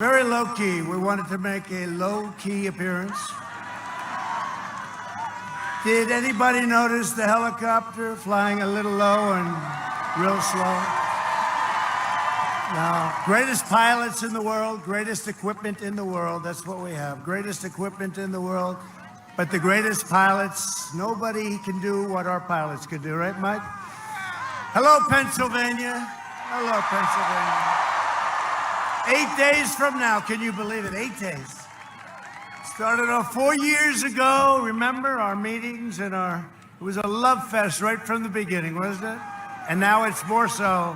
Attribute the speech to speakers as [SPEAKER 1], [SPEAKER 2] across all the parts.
[SPEAKER 1] Very low-key. We wanted to make a low-key appearance. Did anybody notice the helicopter flying a little low and real slow? No. Greatest pilots in the world, greatest equipment in the world. That's what we have. Greatest equipment in the world. But the greatest pilots, nobody can do what our pilots could do, right, Mike? Hello, Pennsylvania. Hello, Pennsylvania. 8 days from now, can you believe it? 8 days. Started off 4 years ago. Remember our meetings and it was a love fest right from the beginning, wasn't it? And now it's more so.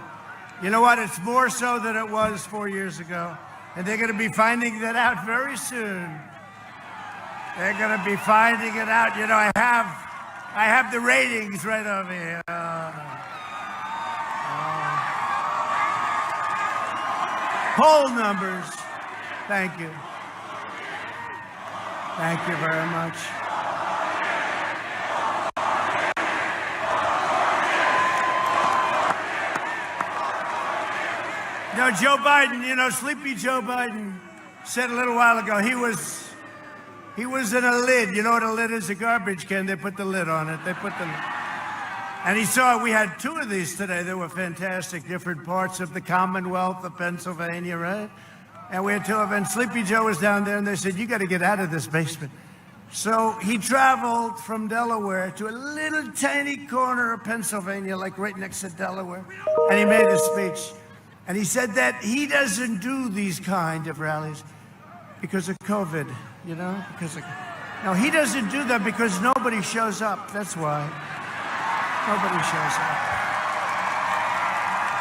[SPEAKER 1] You know what? It's more so than it was 4 years ago. And they're going to be finding that out very soon. They're going to be finding it out. You know, I have the ratings right over here. Poll numbers. Thank you. Thank you very much. No, Joe Biden, sleepy Joe Biden said a little while ago he was in a lid. You know what a lid is? A garbage can. They put the lid on it. And he saw we had 2 of these today. They were fantastic, different parts of the Commonwealth of Pennsylvania, right? And we had 2 of them. And Sleepy Joe was down there, and they said, you got to get out of this basement. So he traveled from Delaware to a little tiny corner of Pennsylvania, like right next to Delaware, and he made a speech. And he said that he doesn't do these kind of rallies because of COVID, No, he doesn't do that because nobody shows up. That's why. Nobody shows up.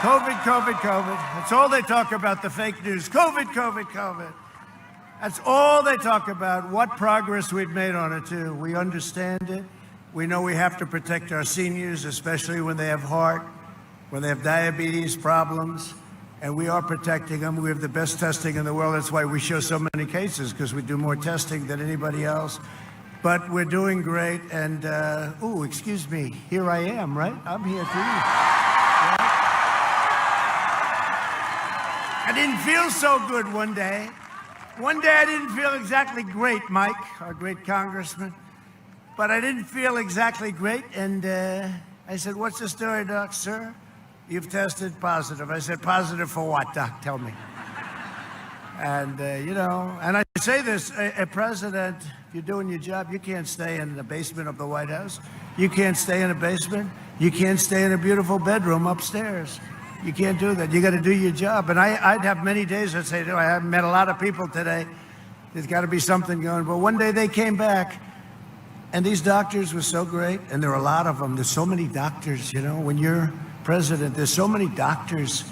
[SPEAKER 1] COVID. That's all they talk about, the fake news. COVID. That's all they talk about. What progress we've made on it, too. We understand it. We know we have to protect our seniors, especially when they have heart, when they have diabetes problems. And we are protecting them. We have the best testing in the world. That's why we show so many cases, because we do more testing than anybody else. But we're doing great, and, excuse me, here I am, right? I'm here too. Right? I didn't feel so good one day. One day I didn't feel exactly great, Mike, our great congressman. But I didn't feel exactly great, and I said, what's the story, Doc? Sir, you've tested positive. I said, positive for what, Doc? Tell me. And, and I say this, a president, if you're doing your job, you can't stay in the basement of the White House. You can't stay in a basement. You can't stay in a beautiful bedroom upstairs. You can't do that. You got to do your job. And I'd have many days I'd say, I haven't met a lot of people today. There's got to be something going. But one day they came back, and these doctors were so great. And there are a lot of them. There's so many doctors, when you're president, there's so many doctors.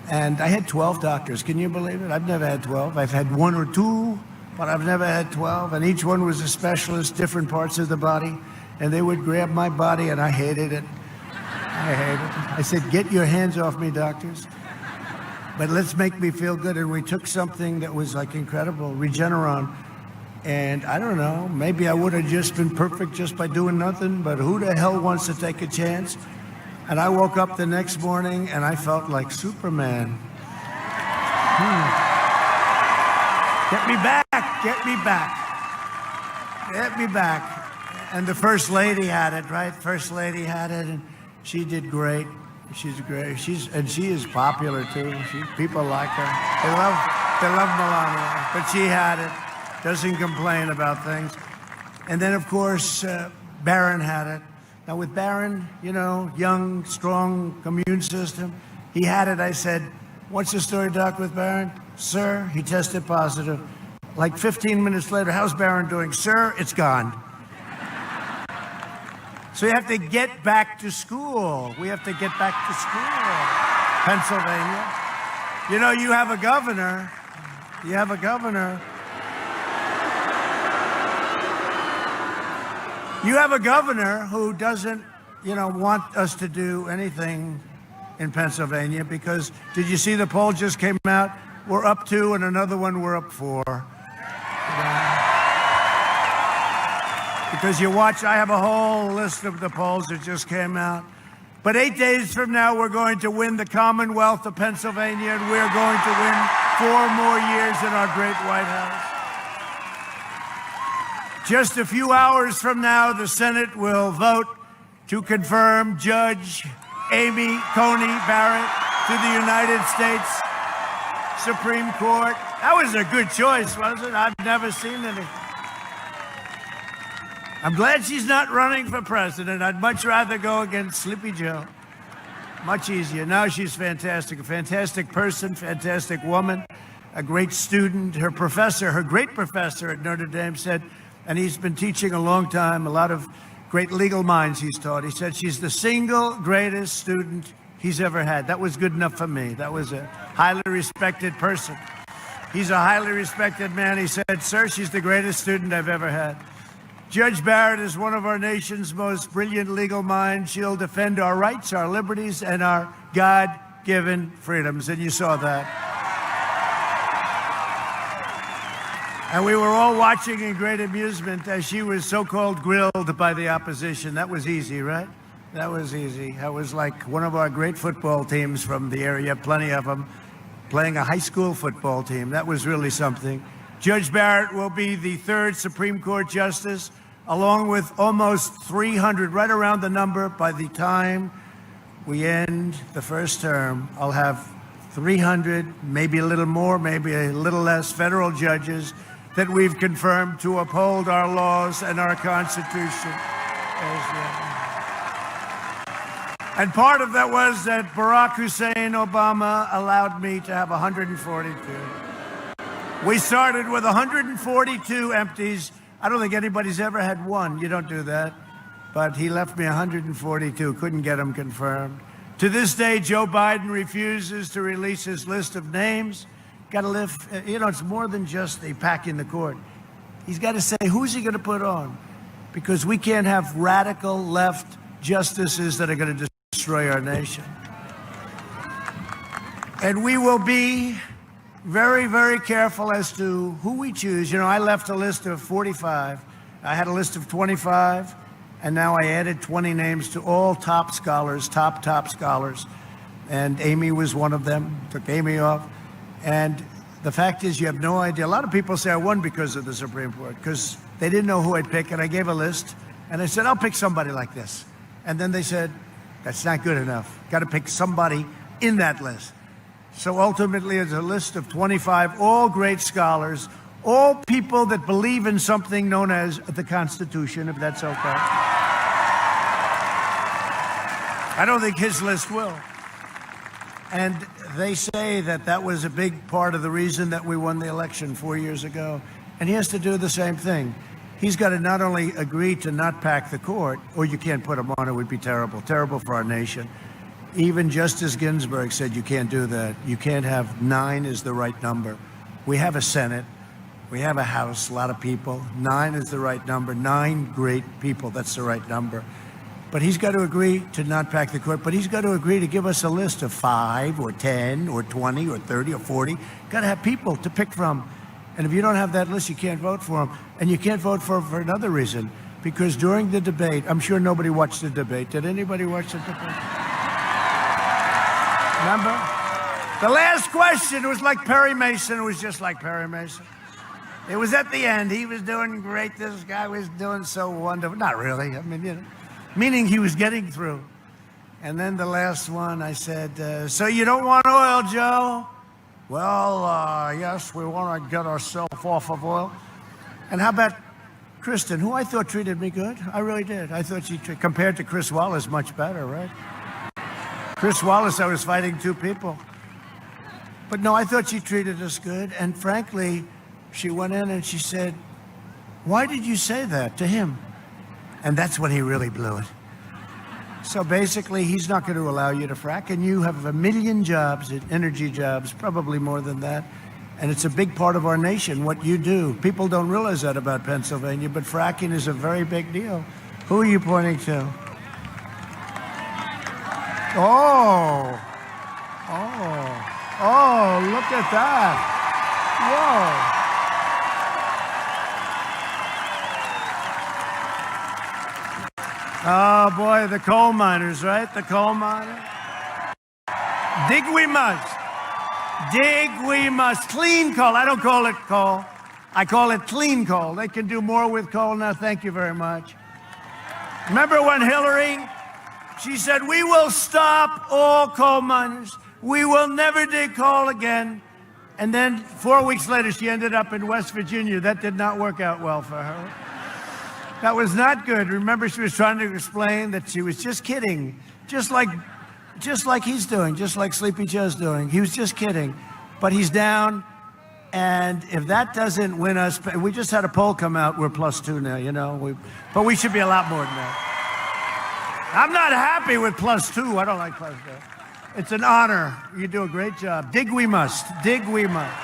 [SPEAKER 1] And I had 12 doctors. Can you believe it? I've never had 12. I've had 1 or 2, but I've never had 12. And each one was a specialist, different parts of the body. And they would grab my body, and I hated it. I said, get your hands off me, doctors. But let's make me feel good. And we took something that was like incredible, Regeneron. And I don't know, maybe I would have just been perfect just by doing nothing. But who the hell wants to take a chance? And I woke up the next morning, and I felt like Superman. Get me back. And the First Lady had it, right? First Lady had it, and she did great. She's great. She is popular, too. People like her. They love Melania. But she had it. Doesn't complain about things. And then, of course, Barron had it. Now, with Barron, young, strong immune system, he had it. I said, what's the story, Doc, with Barron? Sir, he tested positive. Like 15 minutes later, how's Barron doing? Sir, it's gone. So you have to get back to school. We have to get back to school, Pennsylvania. You have a governor. You have a governor who doesn't, want us to do anything in Pennsylvania because, did you see the poll just came out? We're up 2 and another one we're up 4. Because you watch, I have a whole list of the polls that just came out. But 8 days from now, we're going to win the Commonwealth of Pennsylvania, and we're going to win 4 more years in our great White House. Just a few hours from now, the Senate will vote to confirm Judge Amy Coney Barrett to the United States Supreme Court. That was a good choice, wasn't it? I've never seen any. I'm glad she's not running for president. I'd much rather go against Sleepy Joe. Much easier. Now she's fantastic, a fantastic person, fantastic woman, a great student. Her professor, her great professor at Notre Dame said, and he's been teaching a long time, a lot of great legal minds he's taught. He said she's the single greatest student he's ever had. That was good enough for me. That was a highly respected person. He's a highly respected man. He said, sir, she's the greatest student I've ever had. Judge Barrett is one of our nation's most brilliant legal minds. She'll defend our rights, our liberties, and our God-given freedoms. And you saw that. And we were all watching in great amusement as she was so-called grilled by the opposition. That was easy, right? That was easy. That was like one of our great football teams from the area, plenty of them, playing a high school football team. That was really something. Judge Barrett will be the 3rd Supreme Court justice, along with almost 300, right around the number. By the time we end the first term, I'll have 300, maybe a little more, maybe a little less, federal judges that we've confirmed to uphold our laws and our Constitution. And part of that was that Barack Hussein Obama allowed me to have 142. We started with 142 empties. I don't think anybody's ever had one. You don't do that. But he left me 142. Couldn't get them confirmed. To this day, Joe Biden refuses to release his list of names. Got to live, it's more than just a pack in the court. He's got to say, who's he going to put on? Because we can't have radical left justices that are going to destroy our nation. And we will be very, very careful as to who we choose. I left a list of 45. I had a list of 25, and now I added 20 names to all top scholars, top scholars. And Amy was one of them, took Amy off. And the fact is, you have no idea. A lot of people say I won because of the Supreme Court, because they didn't know who I'd pick, and I gave a list, and I said, I'll pick somebody like this. And then they said, that's not good enough. Got to pick somebody in that list. So ultimately, it's a list of 25, all great scholars, all people that believe in something known as the Constitution, if that's okay. I don't think his list will. And they say that that was a big part of the reason that we won the election 4 years ago. And he has to do the same thing. He's got to not only agree to not pack the court, or you can't put him on, it would be terrible, terrible for our nation. Even Justice Ginsburg said you can't do that. You can't have 9 is the right number. We have a Senate. We have a House, a lot of people. 9 is the right number. 9 great people, that's the right number. But he's got to agree to not pack the court, but he's got to agree to give us a list of 5 or 10 or 20 or 30 or 40. Got to have people to pick from. And if you don't have that list, you can't vote for him. And you can't vote for him for another reason, because during the debate, I'm sure nobody watched the debate. Did anybody watch the debate? Remember? The last question was like Perry Mason. It was just like Perry Mason. It was at the end. He was doing great. This guy was doing so wonderful. Not really. I mean, meaning he was getting through. And then the last one, I said, so you don't want oil, Joe? Well, yes, we want to get ourselves off of oil. And how about Kristen, who I thought treated me good? I really did. I thought she, compared to Chris Wallace, much better, right? Chris Wallace, I was fighting 2 people. But no, I thought she treated us good. And frankly, she went in and she said, why did you say that to him? And that's when he really blew it. So basically, he's not going to allow you to frack, and you have 1 million jobs, energy jobs, probably more than that. And it's a big part of our nation, what you do. People don't realize that about Pennsylvania, but fracking is a very big deal. Who are you pointing to? Oh, look at that. Whoa. Oh, boy, the coal miners, right? The coal miners. Dig we must. Dig we must. Clean coal. I don't call it coal. I call it clean coal. They can do more with coal now. Thank you very much. Remember when Hillary, she said, we will stop all coal miners. We will never dig coal again. And then 4 weeks later, she ended up in West Virginia. That did not work out well for her. That was not good. Remember, she was trying to explain that she was just kidding, just like he's doing, just like Sleepy Joe's doing. He was just kidding, but he's down. And if that doesn't win us, we just had a poll come out. We're +2 now, you know. But we should be a lot more than that. I'm not happy with +2. I don't like +2. It's an honor. You do a great job. Dig we must. Dig we must.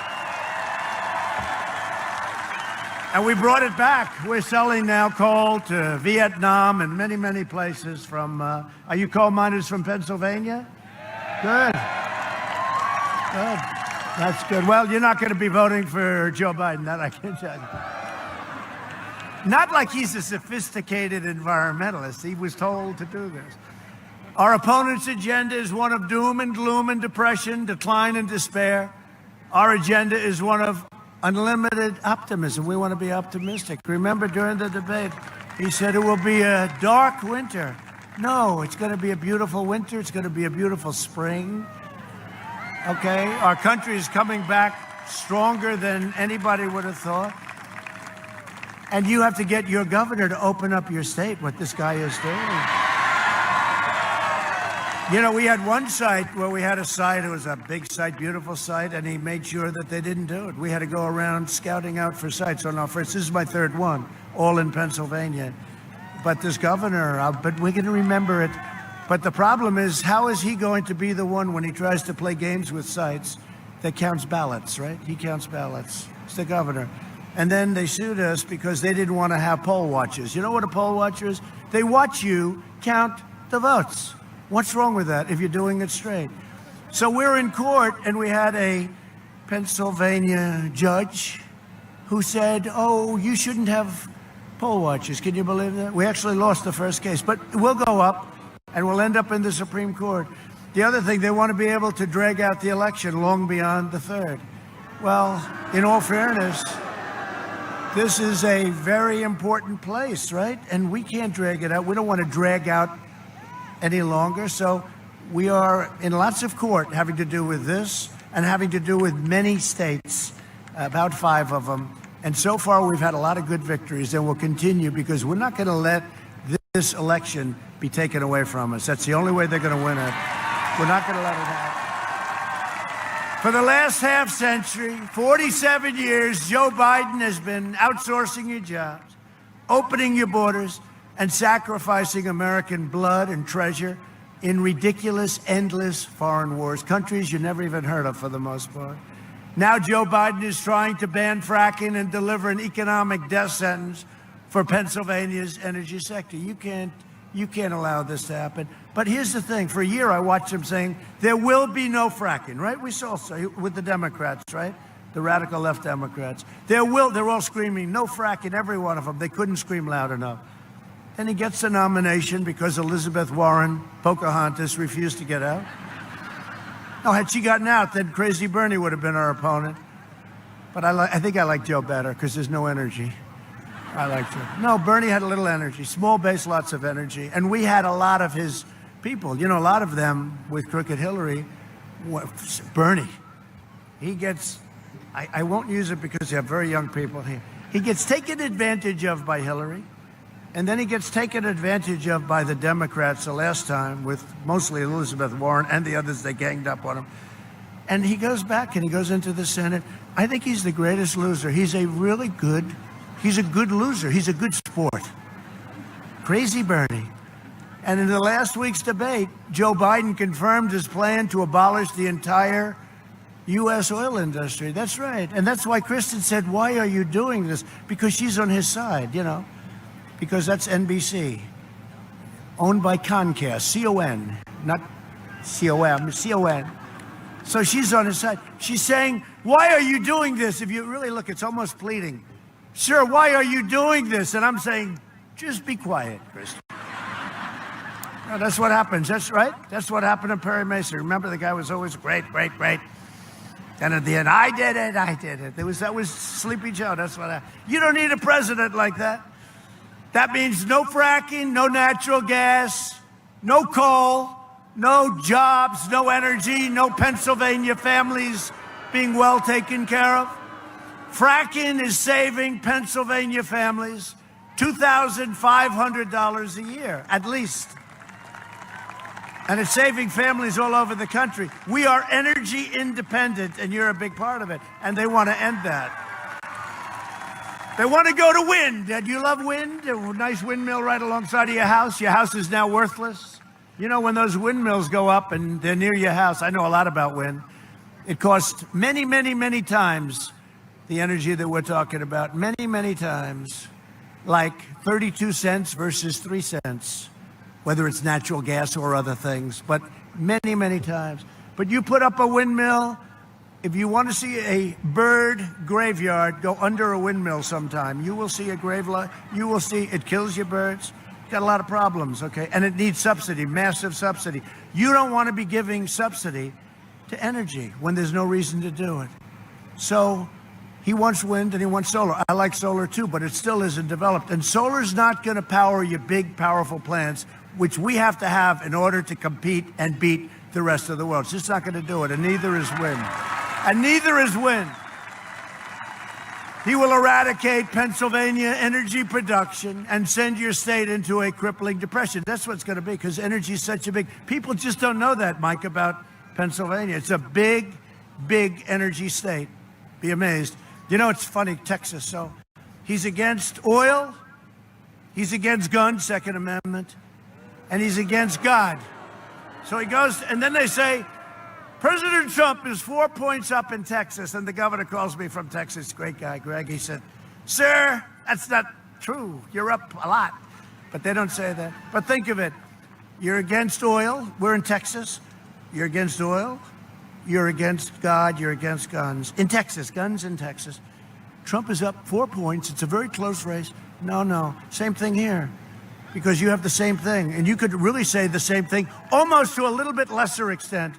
[SPEAKER 1] And we brought it back. We're selling now coal to Vietnam and many, many places from, are you coal miners from Pennsylvania? Good. Good. That's good. Well, you're not going to be voting for Joe Biden, that I can tell you. Not like he's a sophisticated environmentalist. He was told to do this. Our opponent's agenda is one of doom and gloom and depression, decline and despair. Our agenda is one of unlimited optimism. We want to be optimistic. Remember during the debate, he said it will be a dark winter. No, it's going to be a beautiful winter. It's going to be a beautiful spring. Okay? Our country is coming back stronger than anybody would have thought. And you have to get your governor to open up your state, what this guy is doing. You know, we had one site where we had a site, it was a big site, beautiful site, and he made sure that they didn't do it. We had to go around scouting out for sites on our first, this is my third one, all in Pennsylvania. But this governor, but we're going to remember it. But the problem is, how is he going to be the one when he tries to play games with sites that counts ballots, right? He counts ballots. It's the governor. And then they sued us because they didn't want to have poll watchers. You know what a poll watcher is? They watch you count the votes. What's wrong with that if you're doing it straight? So we're in court, and we had a Pennsylvania judge who said, oh, you shouldn't have poll watchers. Can you believe that? We actually lost the first case, but we'll go up, and we'll end up in the Supreme Court. The other thing, they want to be able to drag out the election long beyond the 3rd. Well, in all fairness, this is a very important place, right? And we can't drag it out. We don't want to drag out any longer. So we are in lots of court having to do with this and having to do with many states, about 5 of them. And so far, we've had a lot of good victories, and we'll continue because we're not going to let this election be taken away from us. That's the only way they're going to win it. We're not going to let it happen. For the last half century, 47 years, Joe Biden has been outsourcing your jobs, opening your borders, and sacrificing American blood and treasure in ridiculous, endless foreign wars, countries you never even heard of for the most part. Now Joe Biden is trying to ban fracking and deliver an economic death sentence for Pennsylvania's energy sector. You can't allow this to happen. But here's the thing. For a year, I watched him saying, there will be no fracking, right? We saw with the Democrats, right? The radical left Democrats. They're all screaming, no fracking, every one of them. They couldn't scream loud enough. And he gets the nomination because Elizabeth Warren, Pocahontas, refused to get out. Now, had she gotten out, then Crazy Bernie would have been our opponent. But I think I like Joe better because there's no energy. I like Joe. No, Bernie had a little energy, small base, lots of energy. And we had a lot of his people, you know, a lot of them with Crooked Hillary. Bernie, he gets, I won't use it because you have very young people here. He gets taken advantage of by Hillary. And then he gets taken advantage of by the Democrats the last time with mostly Elizabeth Warren and the others. They ganged up on him. And he goes back and he goes into the Senate. I think he's the greatest loser. He's a good loser. He's a good sport. Crazy Bernie. And in the last week's debate, Joe Biden confirmed his plan to abolish the entire U.S. oil industry. That's right. And that's why Kristen said, why are you doing this? Because she's on his side, you know. Because that's NBC, owned by Comcast, C-O-N, not C-O-M, C-O-N. So she's on his side. She's saying, why are you doing this? If you really look, it's almost pleading. Sir, why are you doing this? And I'm saying, just be quiet, Kristen. No, that's what happens. That's right. That's what happened to Perry Mason. Remember, the guy was always great, great, great. And at the end, I did it, I did it. That was Sleepy Joe. That's what happened. You don't need a president like that. That means no fracking, no natural gas, no coal, no jobs, no energy, no Pennsylvania families being well taken care of. Fracking is saving Pennsylvania families $2,500 a year, at least. And it's saving families all over the country. We are energy independent, and you're a big part of it. And they want to end that. They want to go to wind. Do you love wind? A nice windmill right alongside of your house. Your house is now worthless. You know, when those windmills go up and they're near your house, I know a lot about wind. It costs many, many, many times the energy that we're talking about. Many, many times. Like 32 cents versus 3 cents. Whether it's natural gas or other things, but many, many times. But you put up a windmill, if you want to see a bird graveyard, go under a windmill sometime. You will see a you will see it kills your birds. Got a lot of problems, okay? And it needs subsidy, massive subsidy. You don't want to be giving subsidy to energy when there's no reason to do it. So he wants wind and he wants solar. I like solar too, but it still isn't developed. And solar's not going to power your big, powerful plants, which we have to have in order to compete and beat the rest of the world. It's just not going to do it, and neither is wind. And neither is wind. He will eradicate Pennsylvania energy production and send your state into a crippling depression. That's what it's going to be, because energy is such a big... People just don't know that, Mike, about Pennsylvania. It's a big, big energy state. Be amazed. You know, it's funny, Texas, so he's against oil, he's against guns, Second Amendment, and he's against God. So he goes, and then they say, President Trump is 4 points up in Texas. And the governor calls me from Texas, great guy, Greg. He said, sir, that's not true. You're up a lot. But they don't say that. But think of it. You're against oil. We're in Texas. You're against oil. You're against God. You're against guns. In Texas, guns in Texas. Trump is up 4 points. It's a very close race. No. Same thing here. Because you have the same thing. And you could really say the same thing, almost to a little bit lesser extent.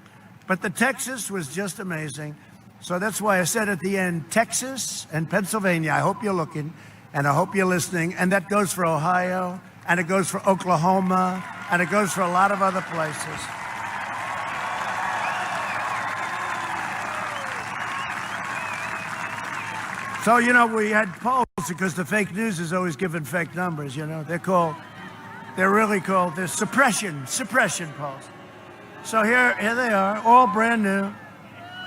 [SPEAKER 1] But the Texas was just amazing. So that's why I said at the end, Texas and Pennsylvania, I hope you're looking, and I hope you're listening. And that goes for Ohio, and it goes for Oklahoma, and it goes for a lot of other places. So, you know, we had polls because the fake news is always giving fake numbers, you know. They're really called, they're suppression polls. So here they are, all brand new.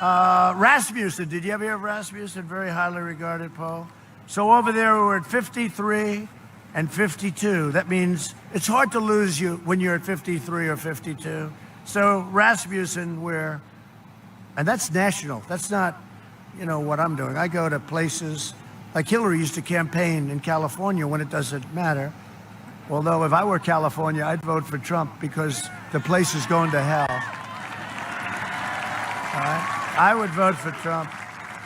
[SPEAKER 1] Rasmussen, did you ever hear of Rasmussen? Very highly regarded poll. So over there we're at 53 and 52. That means it's hard to lose you when you're at 53 or 52. So Rasmussen, and that's national. That's not, you know, what I'm doing. I go to places, like Hillary used to campaign in California when it doesn't matter. Although if I were California, I'd vote for Trump because the place is going to hell. All right? I would vote for Trump.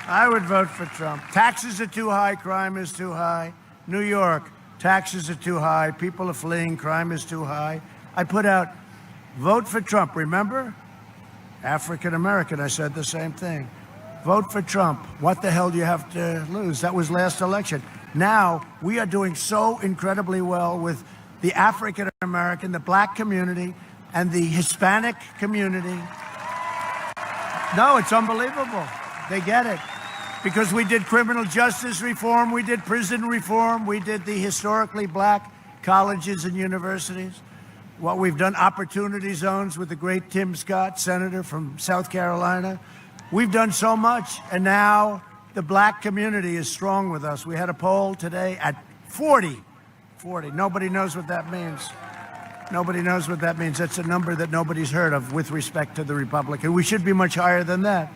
[SPEAKER 1] I would vote for Trump. Taxes are too high. Crime is too high. New York, taxes are too high. People are fleeing. Crime is too high. I put out, vote for Trump. Remember? African American, I said the same thing. Vote for Trump. What the hell do you have to lose? That was last election. Now, we are doing so incredibly well with the African American, the black community, and the Hispanic community. No, it's unbelievable. They get it. Because we did criminal justice reform, we did prison reform, we did the historically black colleges and universities. What we've done, opportunity zones with the great Tim Scott, senator from South Carolina. We've done so much, and now the black community is strong with us. We had a poll today at 40. Nobody knows what that means. Nobody knows what that means. That's a number that nobody's heard of with respect to the Republican. We should be much higher than that.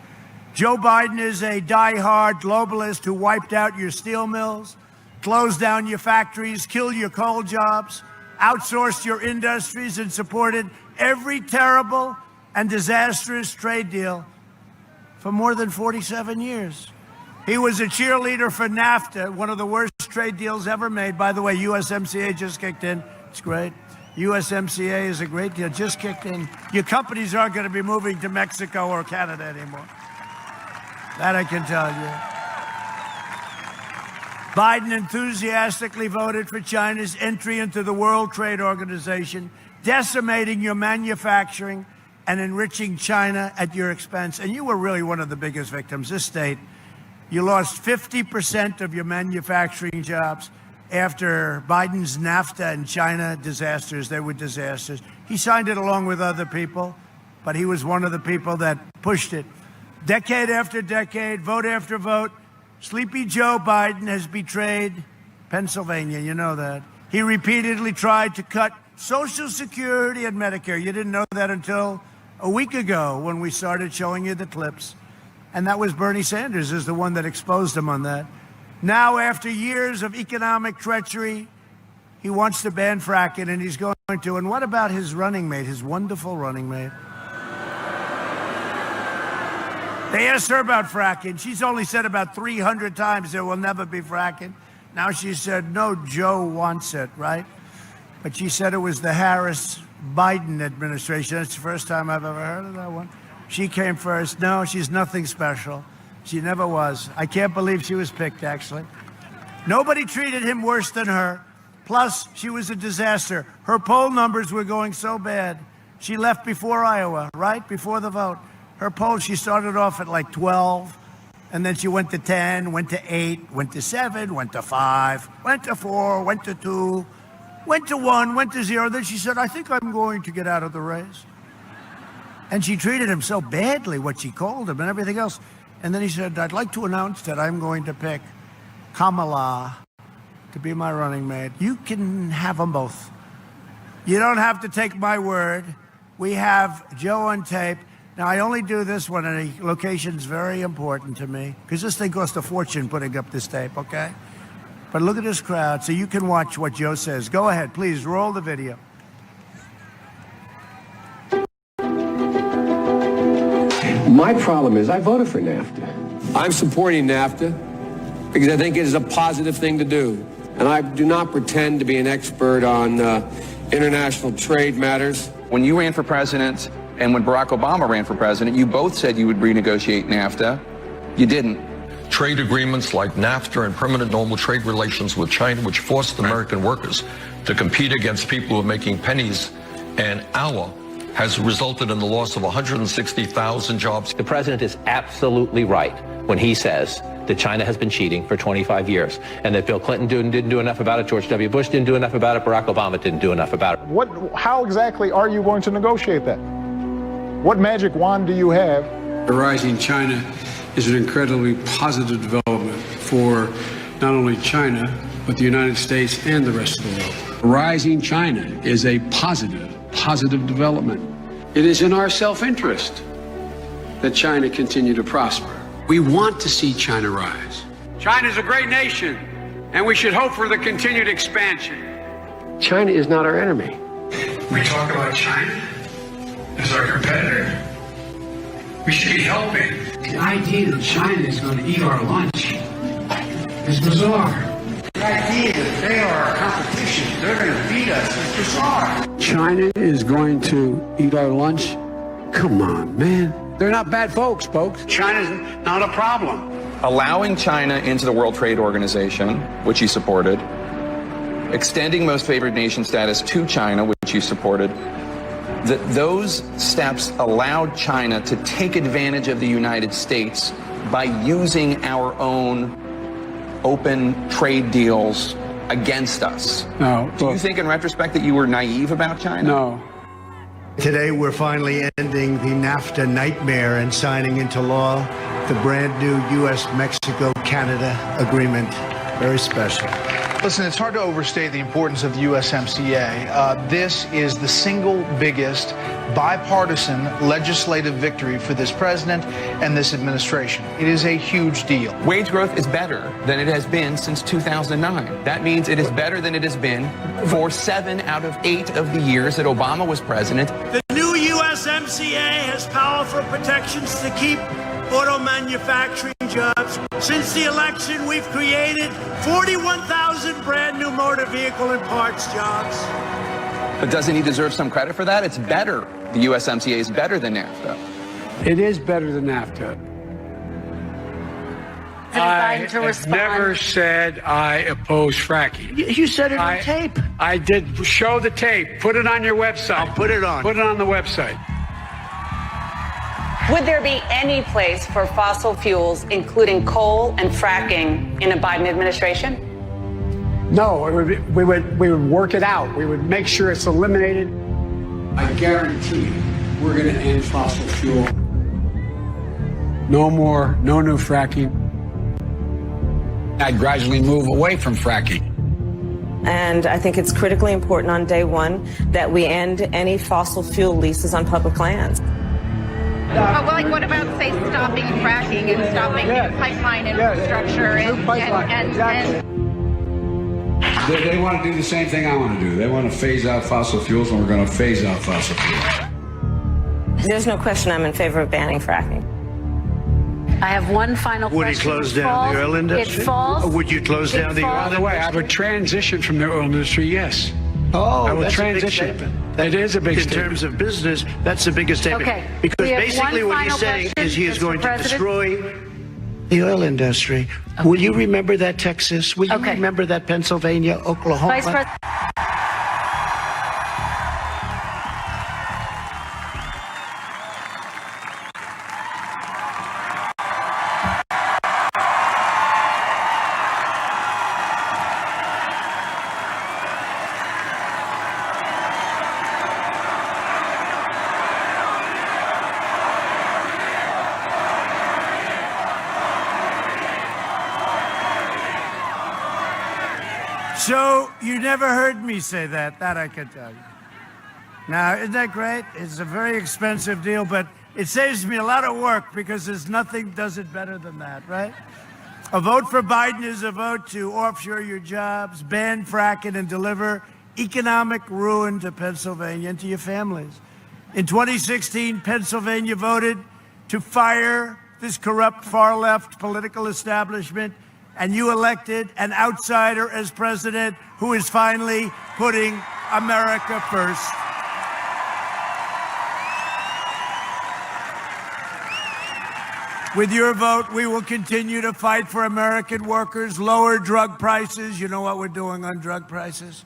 [SPEAKER 1] Joe Biden is a die-hard globalist who wiped out your steel mills, closed down your factories, killed your coal jobs, outsourced your industries, and supported every terrible and disastrous trade deal for more than 47 years. He was a cheerleader for NAFTA, one of the worst trade deals ever made. By the way, USMCA just kicked in. It's great. USMCA is a great deal. Just kicked in. Your companies aren't going to be moving to Mexico or Canada anymore. That I can tell you. Biden enthusiastically voted for China's entry into the World Trade Organization, decimating your manufacturing and enriching China at your expense. And you were really one of the biggest victims. This state, you lost 50% of your manufacturing jobs after Biden's NAFTA and China disasters. They were disasters. He signed it along with other people, but he was one of the people that pushed it. Decade after decade, vote after vote, Sleepy Joe Biden has betrayed Pennsylvania. You know that. He repeatedly tried to cut Social Security and Medicare. You didn't know that until a week ago when we started showing you the clips. And that was Bernie Sanders is the one that exposed him on that. Now, after years of economic treachery, he wants to ban fracking, and he's going to. And what about his running mate, his wonderful running mate? They asked her about fracking. She's only said about 300 times there will never be fracking. Now she said, no, Joe wants it, right? But she said it was the Harris-Biden administration. That's the first time I've ever heard of that one. She came first. No, she's nothing special. She never was. I can't believe she was picked, actually. Nobody treated him worse than her. Plus, she was a disaster. Her poll numbers were going so bad. She left before Iowa, right? Before the vote. Her poll, she started off at like 12, and then she went to 10, went to 8, went to 7, went to 5, went to 4, went to 2, went to 1, went to 0. Then she said, I think I'm going to get out of the race. And she treated him so badly, what she called him and everything else. And then he said, I'd like to announce that I'm going to pick Kamala to be my running mate. You can have them both. You don't have to take my word. We have Joe on tape. Now, I only do this when a location's very important to me, because this thing cost a fortune putting up this tape, okay? But look at this crowd, so you can watch what Joe says. Go ahead, please, roll the video.
[SPEAKER 2] My problem is I voted for NAFTA. I'm supporting NAFTA because I think it is a positive thing to do. And I do not pretend to be an expert on international trade matters.
[SPEAKER 3] When you ran for president and when Barack Obama ran for president, you both said you would renegotiate NAFTA. You didn't.
[SPEAKER 4] Trade agreements like NAFTA and permanent normal trade relations with China, which forced American workers to compete against people who are making pennies an hour, has resulted in the loss of 160,000 jobs.
[SPEAKER 5] The president is absolutely right when he says that China has been cheating for 25 years and that Bill Clinton didn't do enough about it, George W. Bush didn't do enough about it, Barack Obama didn't do enough about it.
[SPEAKER 6] How exactly are you going to negotiate that? What magic wand do you have?
[SPEAKER 7] The rising China is an incredibly positive development for not only China, but the United States and the rest of the world. Rising China is a positive development. It is in our self-interest that China continue to prosper. We want to see China rise. China is a great nation, and we should hope for the continued expansion.
[SPEAKER 2] China is not our enemy.
[SPEAKER 7] We talk about China as our competitor. We should be helping. The idea that China is going to eat our lunch is bizarre. The idea that they are our competition, they're going to beat us, is bizarre. China is going to eat our lunch? Come on, man. They're not bad folks. China's not a problem.
[SPEAKER 3] Allowing China into the World Trade Organization, which you supported, extending most favored nation status to China, which you supported, those steps allowed China to take advantage of the United States by using our own open trade deals against us.
[SPEAKER 7] No.
[SPEAKER 3] Do you think in retrospect that you were naive about China?
[SPEAKER 7] No.
[SPEAKER 1] Today, we're finally ending the NAFTA nightmare and signing into law the brand new U.S.-Mexico-Canada agreement. Very special.
[SPEAKER 8] Listen, it's hard to overstate the importance of the USMCA. This is the single biggest bipartisan legislative victory for this president and this administration. It is a huge deal.
[SPEAKER 3] Wage growth is better than it has been since 2009. That means it is better than it has been for 7 out of 8 of the years that Obama was president.
[SPEAKER 1] The new USMCA has powerful protections to keep auto manufacturing jobs. Since the election, we've created 41,000 brand new motor vehicle and parts jobs.
[SPEAKER 3] But doesn't he deserve some credit for that? It's better. The USMCA is better than NAFTA.
[SPEAKER 7] It is better than NAFTA. I have never said I oppose fracking.
[SPEAKER 1] You said it on tape.
[SPEAKER 7] I did. Show the tape. Put it on your website.
[SPEAKER 1] I'll put it on.
[SPEAKER 7] Put it on the website.
[SPEAKER 9] Would there be any place for fossil fuels, including coal and fracking, in a Biden administration?
[SPEAKER 7] No, we would work it out. We would make sure it's eliminated. I guarantee you, we're going to end fossil fuel. No more, no new fracking. I'd gradually move away from fracking.
[SPEAKER 10] And I think it's critically important on day one that we end any fossil fuel leases on public lands.
[SPEAKER 11] Well, like, what about, say, stopping fracking and stopping pipeline infrastructure
[SPEAKER 7] They want to do the same thing I want to do. They want to phase out fossil fuels, and we're going to phase out fossil fuels.
[SPEAKER 10] There's no question I'm in favor of banning fracking.
[SPEAKER 11] I have one final question.
[SPEAKER 1] Would he close down the oil industry?
[SPEAKER 11] It falls.
[SPEAKER 1] Would you close down the oil industry?
[SPEAKER 7] By the way, I would transition from the oil industry, yes.
[SPEAKER 1] Oh,
[SPEAKER 7] I will
[SPEAKER 1] that's
[SPEAKER 7] transition.
[SPEAKER 1] a big statement.
[SPEAKER 7] It is a big statement.
[SPEAKER 1] In terms of business, that's the biggest statement.
[SPEAKER 11] Okay.
[SPEAKER 1] Because
[SPEAKER 11] We have
[SPEAKER 1] basically
[SPEAKER 11] one
[SPEAKER 1] what he's
[SPEAKER 11] final
[SPEAKER 1] saying
[SPEAKER 11] question,
[SPEAKER 1] is he is
[SPEAKER 11] Mr.
[SPEAKER 1] going to
[SPEAKER 11] President.
[SPEAKER 1] destroy the oil industry. Will you remember that, Texas? Will you remember that, Pennsylvania, Oklahoma?
[SPEAKER 11] Vice President.
[SPEAKER 1] So you never heard me say that. That I can tell you. Now, isn't that great? It's a very expensive deal, but it saves me a lot of work because there's nothing does it better than that, right? A vote for Biden is a vote to offshore your jobs, ban fracking, and deliver economic ruin to Pennsylvania and to your families. In 2016, Pennsylvania voted to fire this corrupt far-left political establishment, and you elected an outsider as president who is finally putting America first. With your vote, we will continue to fight for American workers, lower drug prices. You know what we're doing on drug prices?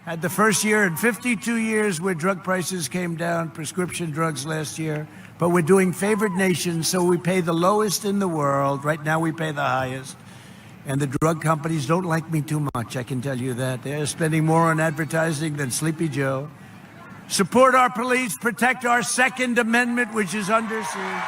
[SPEAKER 1] Had the first year in 52 years where drug prices came down, prescription drugs last year. But we're doing favored nations, so we pay the lowest in the world. Right now we pay the highest. And the drug companies don't like me too much, I can tell you that. They're spending more on advertising than Sleepy Joe. Support our police, protect our Second Amendment, which is under siege.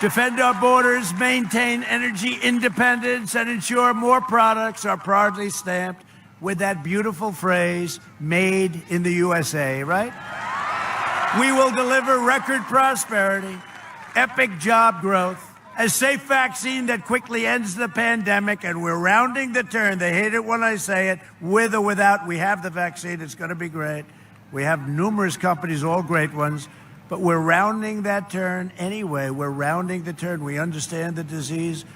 [SPEAKER 1] Defend our borders, maintain energy independence, and ensure more products are proudly stamped with that beautiful phrase, made in the USA, right? We will deliver record prosperity, epic job growth, a safe vaccine that quickly ends the pandemic, and we're rounding the turn. They hate it when I say it. With or without, we have the vaccine. It's going to be great. We have numerous companies, all great ones, but we're rounding that turn anyway. We're rounding the turn. We understand the disease.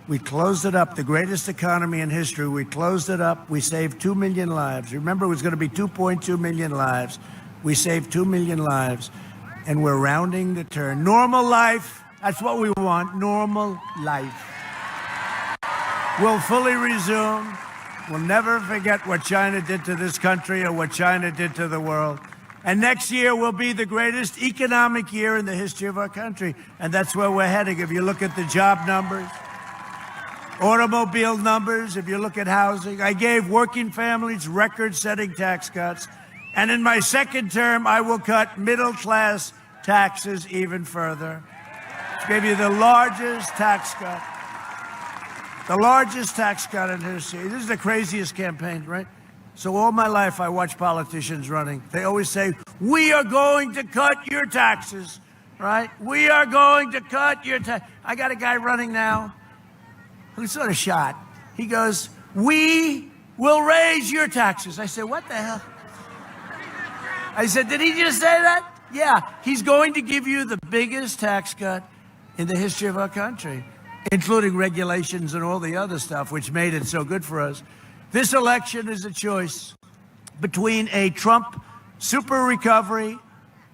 [SPEAKER 1] We closed it up, the greatest economy in history. We closed it up. We saved 2 million lives. Remember, it was going to be 2.2 million lives. We saved 2 million lives, and we're rounding the turn. Normal life. That's what we want, normal life. We'll fully resume. We'll never forget what China did to this country or what China did to the world. And next year will be the greatest economic year in the history of our country. And that's where we're heading. If you look at the job numbers, automobile numbers, if you look at housing, I gave working families record-setting tax cuts. And in my second term, I will cut middle-class taxes even further. Gave you the largest tax cut. The largest tax cut in history. This is the craziest campaign, right? So all my life I watch politicians running. They always say, we are going to cut your taxes, right? We are going to cut your tax. I got a guy running now who's sort of shot. He goes, we will raise your taxes. I said, what the hell? I said, did he just say that? Yeah, he's going to give you the biggest tax cut in the history of our country, including regulations and all the other stuff, which made it so good for us. This election is a choice between a Trump super recovery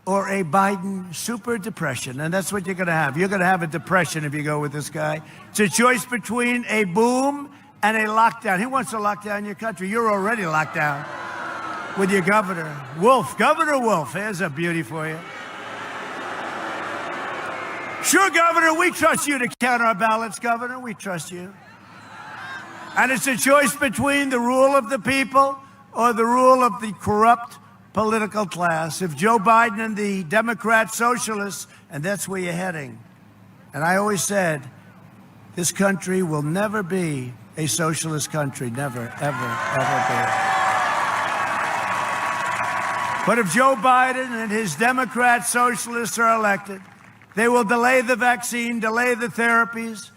[SPEAKER 1] or a Biden super depression. And that's what you're going to have. You're going to have a depression if you go with this guy. It's a choice between a boom and a lockdown. He wants to lock down your country. You're already locked down with your governor. Wolf, Governor Wolf. Here's a beauty for you. Sure, Governor, we trust you to count our ballots, Governor. We trust you. And it's a choice between the rule of the people or the rule of the corrupt political class. If Joe Biden and the Democrat socialists, and that's where you're heading. And I always said, this country will never be a socialist country. Never, ever, ever be. But if Joe Biden and his Democrat socialists are elected, they will delay the vaccine, delay the therapies,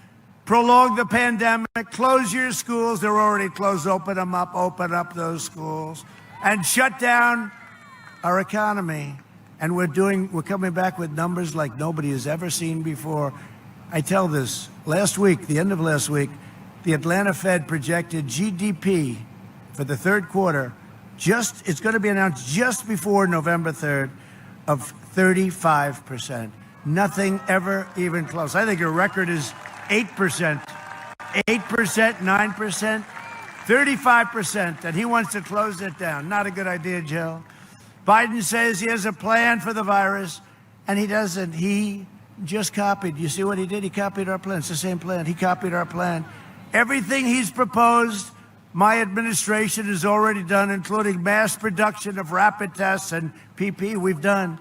[SPEAKER 1] prolong the pandemic, close your schools. They're already closed. Open them up, open up those schools, and shut down our economy. And we're coming back with numbers like nobody has ever seen before. I tell this, last week, the end of last week, the Atlanta Fed projected GDP for the third quarter, it's going to be announced just before November 3rd, of 35%. Nothing ever even close. I think a record is 8%, 9%, 35%, and he wants to close it down. Not a good idea, Joe. Biden says he has a plan for the virus, and he doesn't. He just copied. You see what he did? He copied our plan. It's the same plan. He copied our plan. Everything he's proposed, my administration has already done, including mass production of rapid tests and PPE we've done.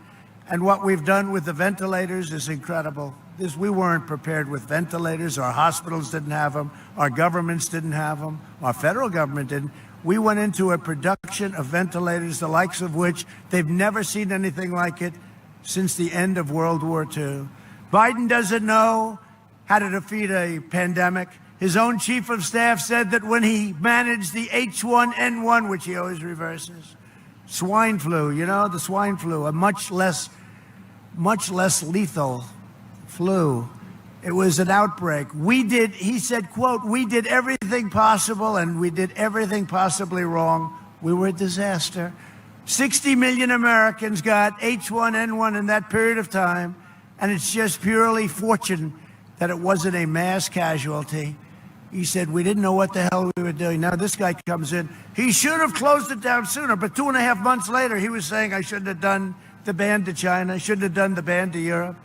[SPEAKER 1] And what we've done with the ventilators is incredible. We weren't prepared with ventilators. Our hospitals didn't have them. Our governments didn't have them. Our federal government didn't. We went into a production of ventilators, the likes of which they've never seen anything like it since the end of World War II. Biden doesn't know how to defeat a pandemic. His own chief of staff said that when he managed the H1N1, which he always reverses, swine flu, the swine flu, a much less lethal flu. It was an outbreak. He said, quote, we did everything possible and we did everything possibly wrong. We were a disaster. 60 million Americans got H1N1 in that period of time, and it's just purely fortune that it wasn't a mass casualty. He said, we didn't know what the hell we were doing. Now this guy comes in. He should have closed it down sooner, but 2.5 months later, he was saying I shouldn't have done the ban to China, shouldn't have done the ban to Europe.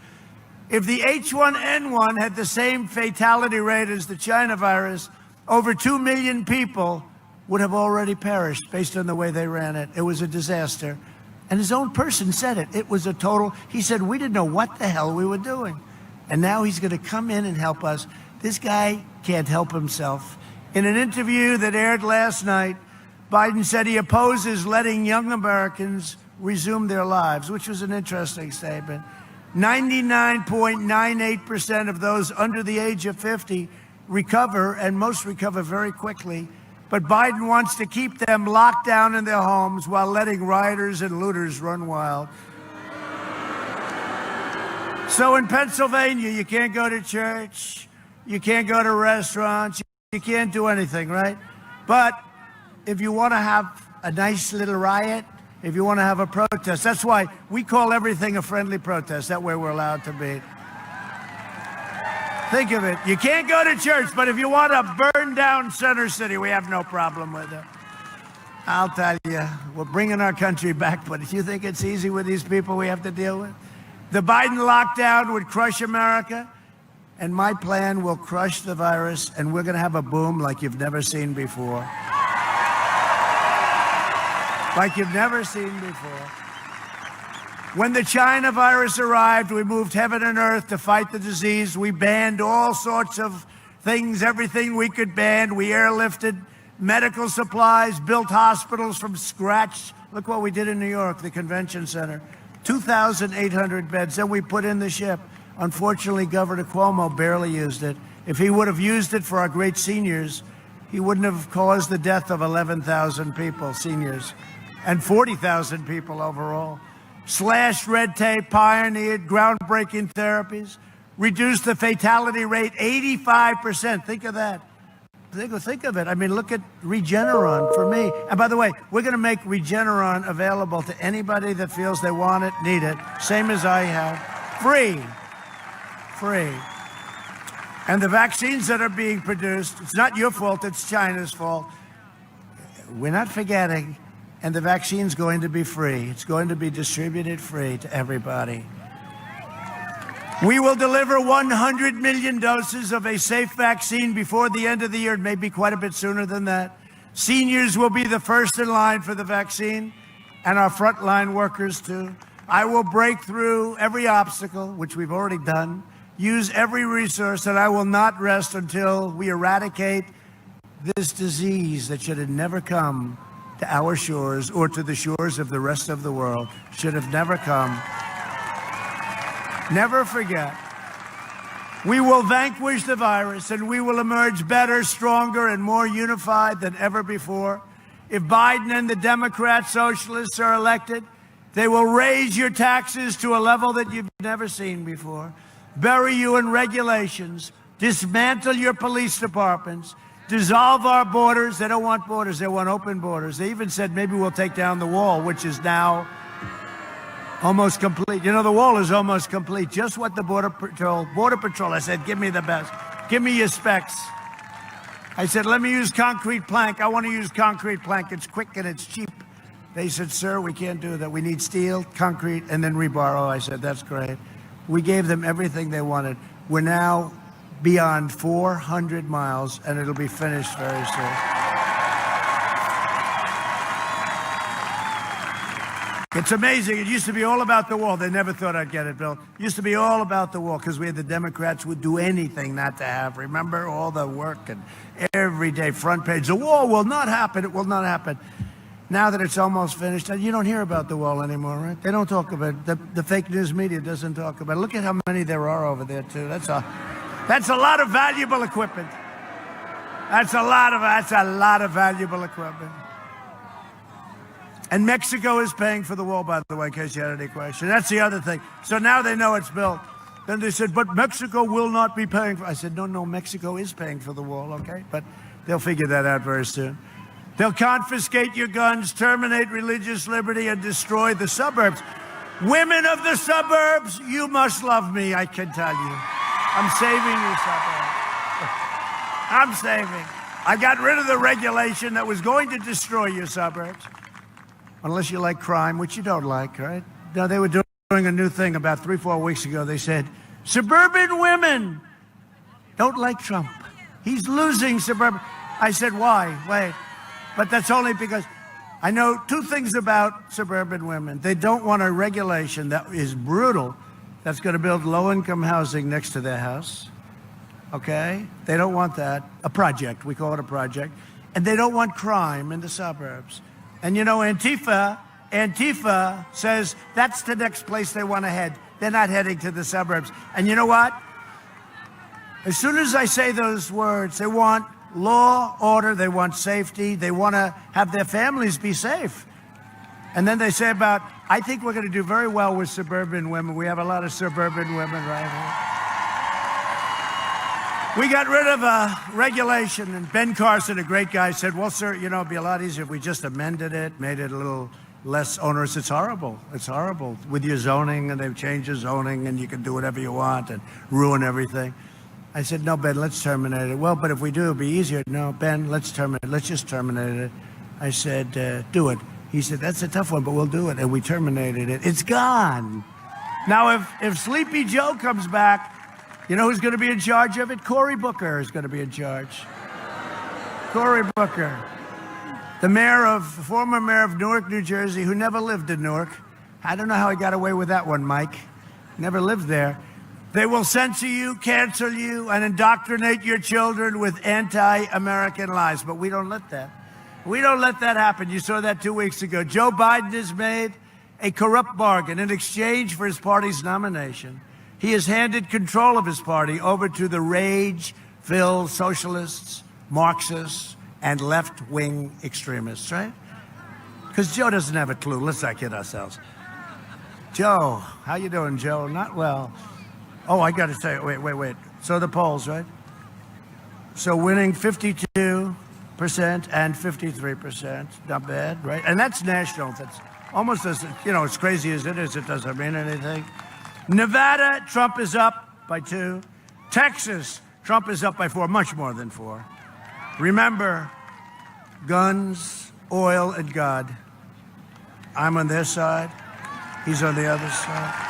[SPEAKER 1] If the H1N1 had the same fatality rate as the China virus, over 2 million people would have already perished based on the way they ran it. It was a disaster. And his own person said it. It was a total, he said, we didn't know what the hell we were doing. And now he's going to come in and help us. This guy can't help himself. In an interview that aired last night, Biden said he opposes letting young Americans resume their lives, which was an interesting statement. 99.98% of those under the age of 50 recover, and most recover very quickly. But Biden wants to keep them locked down in their homes while letting rioters and looters run wild. So in Pennsylvania, you can't go to church. You can't go to restaurants. You can't do anything, right? But if you want to have a nice little riot, if you want to have a protest, that's why we call everything a friendly protest. That way we're allowed to be. Think of it. You can't go to church, but if you want to burn down Center City, we have no problem with it. I'll tell you, we're bringing our country back, but if you think it's easy with these people we have to deal with, the Biden lockdown would crush America. And my plan will crush the virus, and we're going to have a boom like you've never seen before. Like you've never seen before. When the China virus arrived, we moved heaven and earth to fight the disease. We banned all sorts of things, everything we could ban. We airlifted medical supplies, built hospitals from scratch. Look what we did in New York, the convention center. 2,800 beds. Then we put in the ship. Unfortunately, Governor Cuomo barely used it. If he would have used it for our great seniors, he wouldn't have caused the death of 11,000 people, seniors, and 40,000 people overall. Slashed red tape, pioneered groundbreaking therapies, reduced the fatality rate 85%. Think of that. think of it. I mean, look at Regeneron for me. And by the way, we're going to make Regeneron available to anybody that feels they want it, need it, same as I have. Free. And the vaccines that are being produced, it's not your fault, it's China's fault. We're not forgetting. And the vaccine's going to be free. It's going to be distributed free to everybody. We will deliver 100 million doses of a safe vaccine before the end of the year, maybe quite a bit sooner than that. Seniors will be the first in line for the vaccine, and our frontline workers too. I will break through every obstacle, which we've already done, use every resource, and I will not rest until we eradicate this disease that should have never come to our shores or to the shores of the rest of the world. Should have never come. Never forget. We will vanquish the virus and we will emerge better, stronger, and more unified than ever before. If Biden and the Democrat socialists are elected, they will raise your taxes to a level that you've never seen before, bury you in regulations, dismantle your police departments, dissolve our borders. They don't want borders, they want open borders. They even said maybe we'll take down the wall, which is now almost complete. You know, the wall is almost complete. Just what the Border Patrol, I said, give me the best. Give me your specs. I said, let me use concrete plank. I want to use concrete plank. It's quick and it's cheap. They said, sir, we can't do that. We need steel, concrete, and then rebar. Oh, I said, that's great. We gave them everything they wanted. We're now beyond 400 miles, and it'll be finished very soon. It's amazing. It used to be all about the wall. They never thought I'd get it built. It used to be all about the wall because we had the Democrats would do anything not to have. Remember all the work and every day front page. The wall will not happen. It will not happen. Now that it's almost finished, you don't hear about the wall anymore, right? They don't talk about it. The fake news media doesn't talk about it. Look at how many there are over there, too. That's a lot of valuable equipment. That's a lot of valuable equipment. And Mexico is paying for the wall, by the way, in case you had any question. That's the other thing. So now they know it's built. Then they said, but Mexico will not be paying for it. I said, no, Mexico is paying for the wall, okay? But they'll figure that out very soon. They'll confiscate your guns, terminate religious liberty, and destroy the suburbs. Women of the suburbs, you must love me, I can tell you. I'm saving you suburbs. I'm saving. I got rid of the regulation that was going to destroy your suburbs. Unless you like crime, which you don't like, right? Now, they were doing a new thing about 3-4 weeks ago. They said, suburban women don't like Trump. He's losing suburban. I said, why? Wait. But that's only because I know two things about suburban women. They don't want a regulation that is brutal, that's going to build low-income housing next to their house, okay? They don't want that. A project. We call it a project. And they don't want crime in the suburbs. And you know, Antifa says that's the next place they want to head. They're not heading to the suburbs. And you know what? As soon as I say those words, they want law, order, they want safety, they want to have their families be safe. And then they say about, I think we're going to do very well with suburban women. We have a lot of suburban women right here. We got rid of a regulation, and Ben Carson, a great guy, said, well, sir, you know, it'd be a lot easier if we just amended it, made it a little less onerous. It's horrible. It's horrible. With your zoning, and they've changed the zoning, and you can do whatever you want and ruin everything. I said, no, Ben, let's terminate it. Well, but if we do, it'll be easier. No, Ben, let's terminate it. Let's just terminate it. I said, do it. He said, that's a tough one, but we'll do it. And we terminated it. It's gone. Now, if Sleepy Joe comes back, you know who's going to be in charge of it? Cory Booker is going to be in charge. Cory Booker, the former mayor of Newark, New Jersey, who never lived in Newark. I don't know how he got away with that one, Mike. Never lived there. They will censor you, cancel you, and indoctrinate your children with anti-American lies. But we don't let that. We don't let that happen. You saw that 2 weeks ago. Joe Biden has made a corrupt bargain in exchange for his party's nomination. He has handed control of his party over to the rage-filled socialists, Marxists, and left-wing extremists, right? Because Joe doesn't have a clue. Let's not kid ourselves. Joe, how you doing, Joe? Not well. Oh, I got to say, wait. So the polls, right? So winning 52% and 53%, not bad, right? And that's national. That's almost as, as crazy as it is, it doesn't mean anything. Nevada, Trump is up by 2. Texas, Trump is up by 4, much more than 4. Remember, guns, oil, and God. I'm on their side. He's on the other side.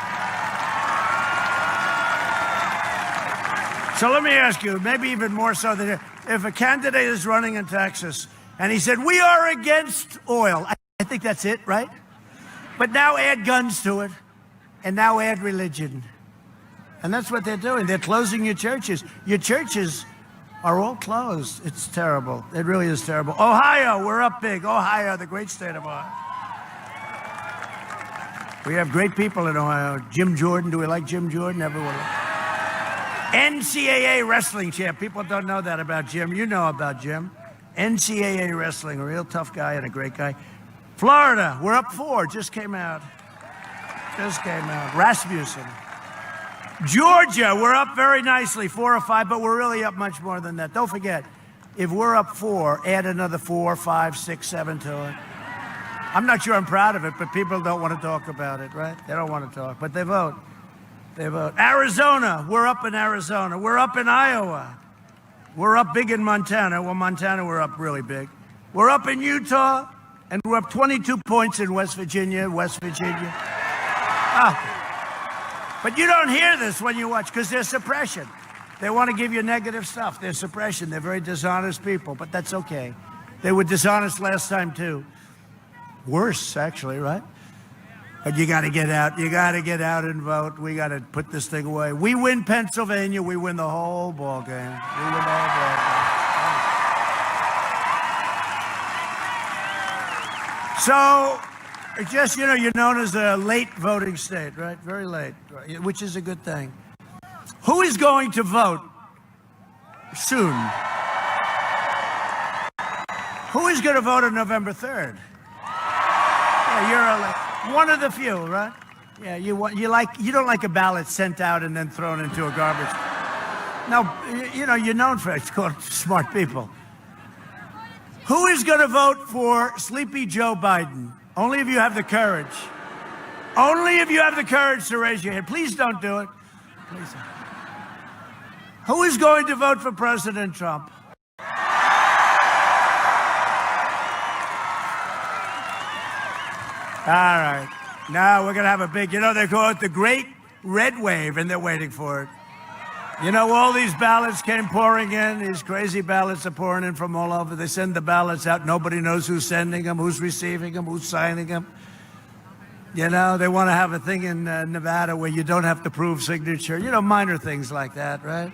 [SPEAKER 1] So let me ask you, maybe even more so than if a candidate is running in Texas and he said, we are against oil. I think that's it, right? But now add guns to it, and now add religion. And that's what they're doing. They're closing your churches. Your churches are all closed. It's terrible. It really is terrible. Ohio, we're up big. Ohio, the great state of Ohio. We have great people in Ohio. Jim Jordan, do we like Jim Jordan? Everyone. NCAA wrestling champ. People don't know that about Jim. You know about Jim. NCAA wrestling, a real tough guy and a great guy. Florida, we're up 4. Just came out. Rasmussen. Georgia, we're up very nicely, 4 or 5, but we're really up much more than that. Don't forget, if we're up 4, add another 4, 5, 6, 7 to it. I'm not sure I'm proud of it, but people don't want to talk about it, right? They don't want to talk, but they vote. They vote. Arizona, we're up in Arizona. We're up in Iowa. We're up big in Montana. Well, Montana, we're up really big. We're up in Utah, and we're up 22 points in West Virginia. But you don't hear this when you watch, because there's suppression. They want to give you negative stuff. There's suppression. They're very dishonest people, but that's okay. They were dishonest last time, too. Worse, actually, right? But you got to get out. You got to get out and vote. We got to put this thing away. We win Pennsylvania. We win the whole ball game. We win the whole ball game. So, just, you're known as a late voting state, right? Very late, right? Which is a good thing. Who is going to vote soon? Who is going to vote on November 3rd? Yeah, you're one of the few, right? Yeah, you don't like a ballot sent out and then thrown into a garbage. No, you're known for it. It's called smart people. Who is going to vote for Sleepy Joe Biden? Only if you have the courage. Only if you have the courage to raise your hand. Please don't do it. Please don't. Who is going to vote for President Trump? All right. Now we're going to have a big, they call it the Great Red Wave, and they're waiting for it. All these ballots came pouring in. These crazy ballots are pouring in from all over. They send the ballots out. Nobody knows who's sending them, who's receiving them, who's signing them. They want to have a thing in Nevada where you don't have to prove signature. Minor things like that, right?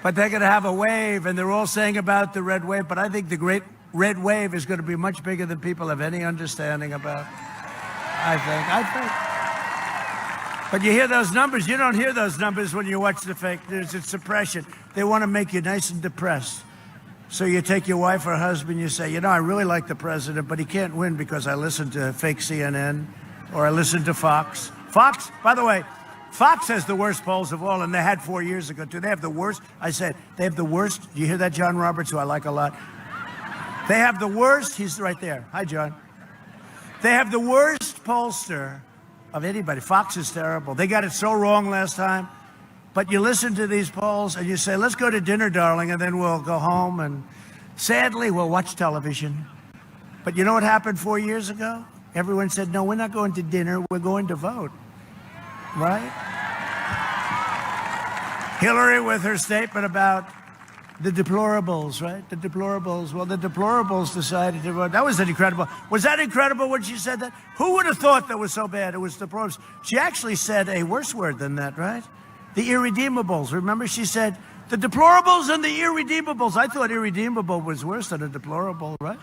[SPEAKER 1] But they're going to have a wave, and they're all saying about the red wave. But I think the Great Red Wave is going to be much bigger than people have any understanding about. I think. But you hear those numbers. You don't hear those numbers when you watch the fake news. It's suppression. They want to make you nice and depressed. So you take your wife or husband, you say, I really like the president, but he can't win because I listened to fake CNN or I listened to Fox. Fox, by the way, Fox has the worst polls of all, and they had 4 years ago, too. They have the worst. I said, they have the worst. You hear that, John Roberts, who I like a lot? They have the worst. He's right there. Hi, John. They have the worst pollster of anybody. Fox is terrible. They got it so wrong last time. But you listen to these polls and you say, let's go to dinner, darling, and then we'll go home. And sadly, we'll watch television. But you know what happened 4 years ago? Everyone said, no, we're not going to dinner. We're going to vote. Right? Hillary with her statement about the deplorables, right? The deplorables. Well, the deplorables decided to vote. That was incredible. Was that incredible when she said that? Who would have thought that was so bad? It was deplorables. She actually said a worse word than that, right? The irredeemables. Remember, she said, the deplorables and the irredeemables. I thought irredeemable was worse than a deplorable, right?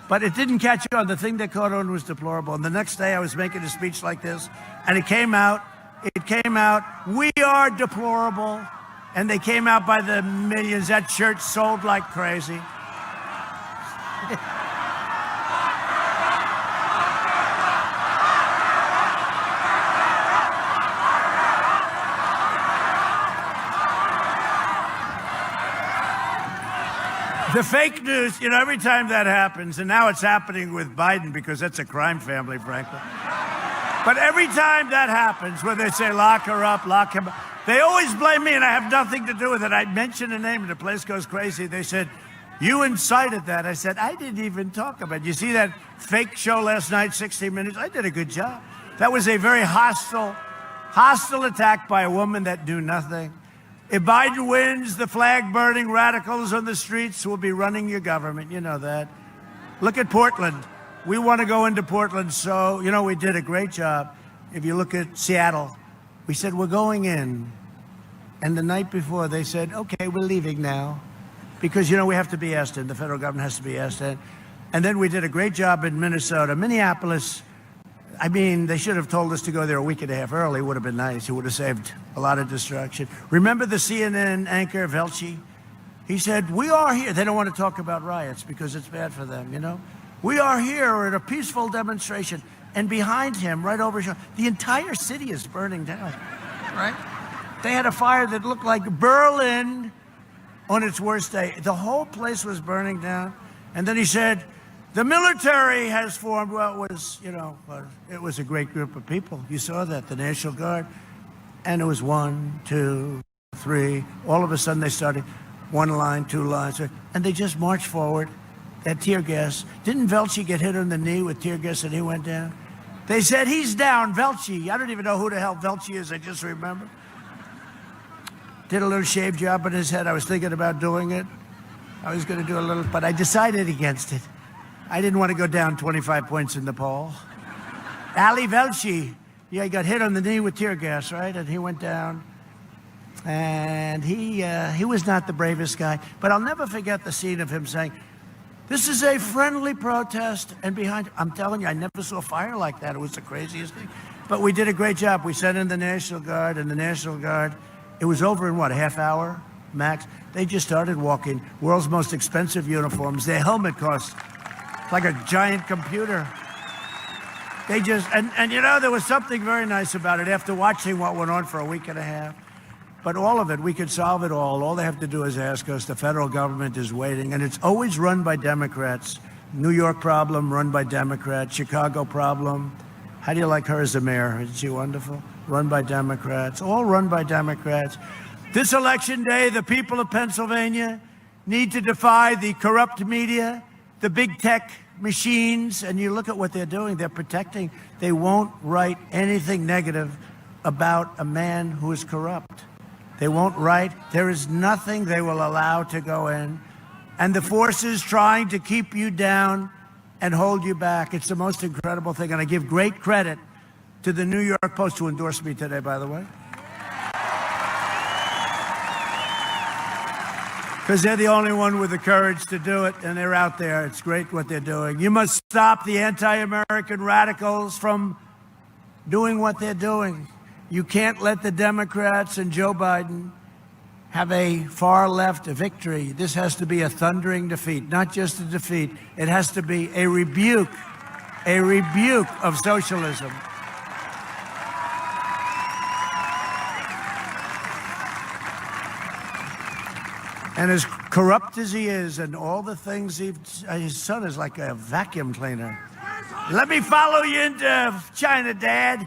[SPEAKER 1] But it didn't catch on. The thing that caught on was deplorable. And the next day I was making a speech like this, and it came out, we are deplorable. And they came out by the millions. That shirt sold like crazy. The fake news, you know, every time that happens, and now it's happening with Biden because that's a crime family, frankly. But every time that happens, where they say, lock her up, lock him up, they always blame me, and I have nothing to do with it. I mention a name, and the place goes crazy. They said, you incited that. I said, I didn't even talk about it. You see that fake show last night, 60 Minutes? I did a good job. That was a very hostile attack by a woman that knew nothing. If Biden wins, the flag-burning radicals on the streets will be running your government. You know that. Look at Portland. We want to go into Portland, so, you know, we did a great job. If you look at Seattle, we said, we're going in. And the night before, they said, okay, we're leaving now. Because, you know, we have to be asked in. The federal government has to be asked in. And then we did a great job in Minnesota. Minneapolis, I mean, they should have told us to go there a week and a half early. It would have been nice. It would have saved a lot of destruction. Remember the CNN anchor, Velci? He said, we are here. They don't want to talk about riots because it's bad for them, you know? We are here at a peaceful demonstration. And behind him, right over his shoulder, the entire city is burning down, right? They had a fire that looked like Berlin on its worst day. The whole place was burning down. And then he said, the military has formed. Well, it was, you know, it was a great group of people. You saw that, the National Guard. And it was 1, 2, 3. All of a sudden they started 1 line, 2 lines. And they just marched forward. That tear gas. Didn't Velci get hit on the knee with tear gas and he went down? They said, he's down, Velci. I don't even know who the hell Velci is. I just remember. Did a little shave job on his head. I was thinking about doing it. I was going to do a little, but I decided against it. I didn't want to go down 25 points in the poll. Ali Velci, yeah, he got hit on the knee with tear gas, right? And he went down. And he was not the bravest guy. But I'll never forget the scene of him saying, this is a friendly protest. And behind, I'm telling you, I never saw fire like that. It was the craziest thing. But we did a great job. We sent in the National Guard, and the National Guard, it was over in what, a half hour max? They just started walking. World's most expensive uniforms. Their helmet cost like a giant computer. They just, and you know, there was something very nice about it after watching what went on for a week and a half. But all of it, we could solve it all. All they have to do is ask us. The federal government is waiting, and it's always run by Democrats. New York problem, run by Democrats. Chicago problem. How do you like her as a mayor? Isn't she wonderful? Run by Democrats. All run by Democrats. This election day, the people of Pennsylvania need to defy the corrupt media, the big tech machines, and you look at what they're doing. They're protecting. They won't write anything negative about a man who is corrupt. They won't write. There is nothing they will allow to go in. And the forces trying to keep you down and hold you back. It's the most incredible thing. And I give great credit to the New York Post, who endorsed me today, by the way. Because they're the only one with the courage to do it, and they're out there. It's great what they're doing. You must stop the anti-American radicals from doing what they're doing. You can't let the Democrats and Joe Biden have a far-left victory. This has to be a thundering defeat, not just a defeat. It has to be a rebuke of socialism. And as corrupt as he is and all the things his son is like a vacuum cleaner. Let me follow you into China, Dad.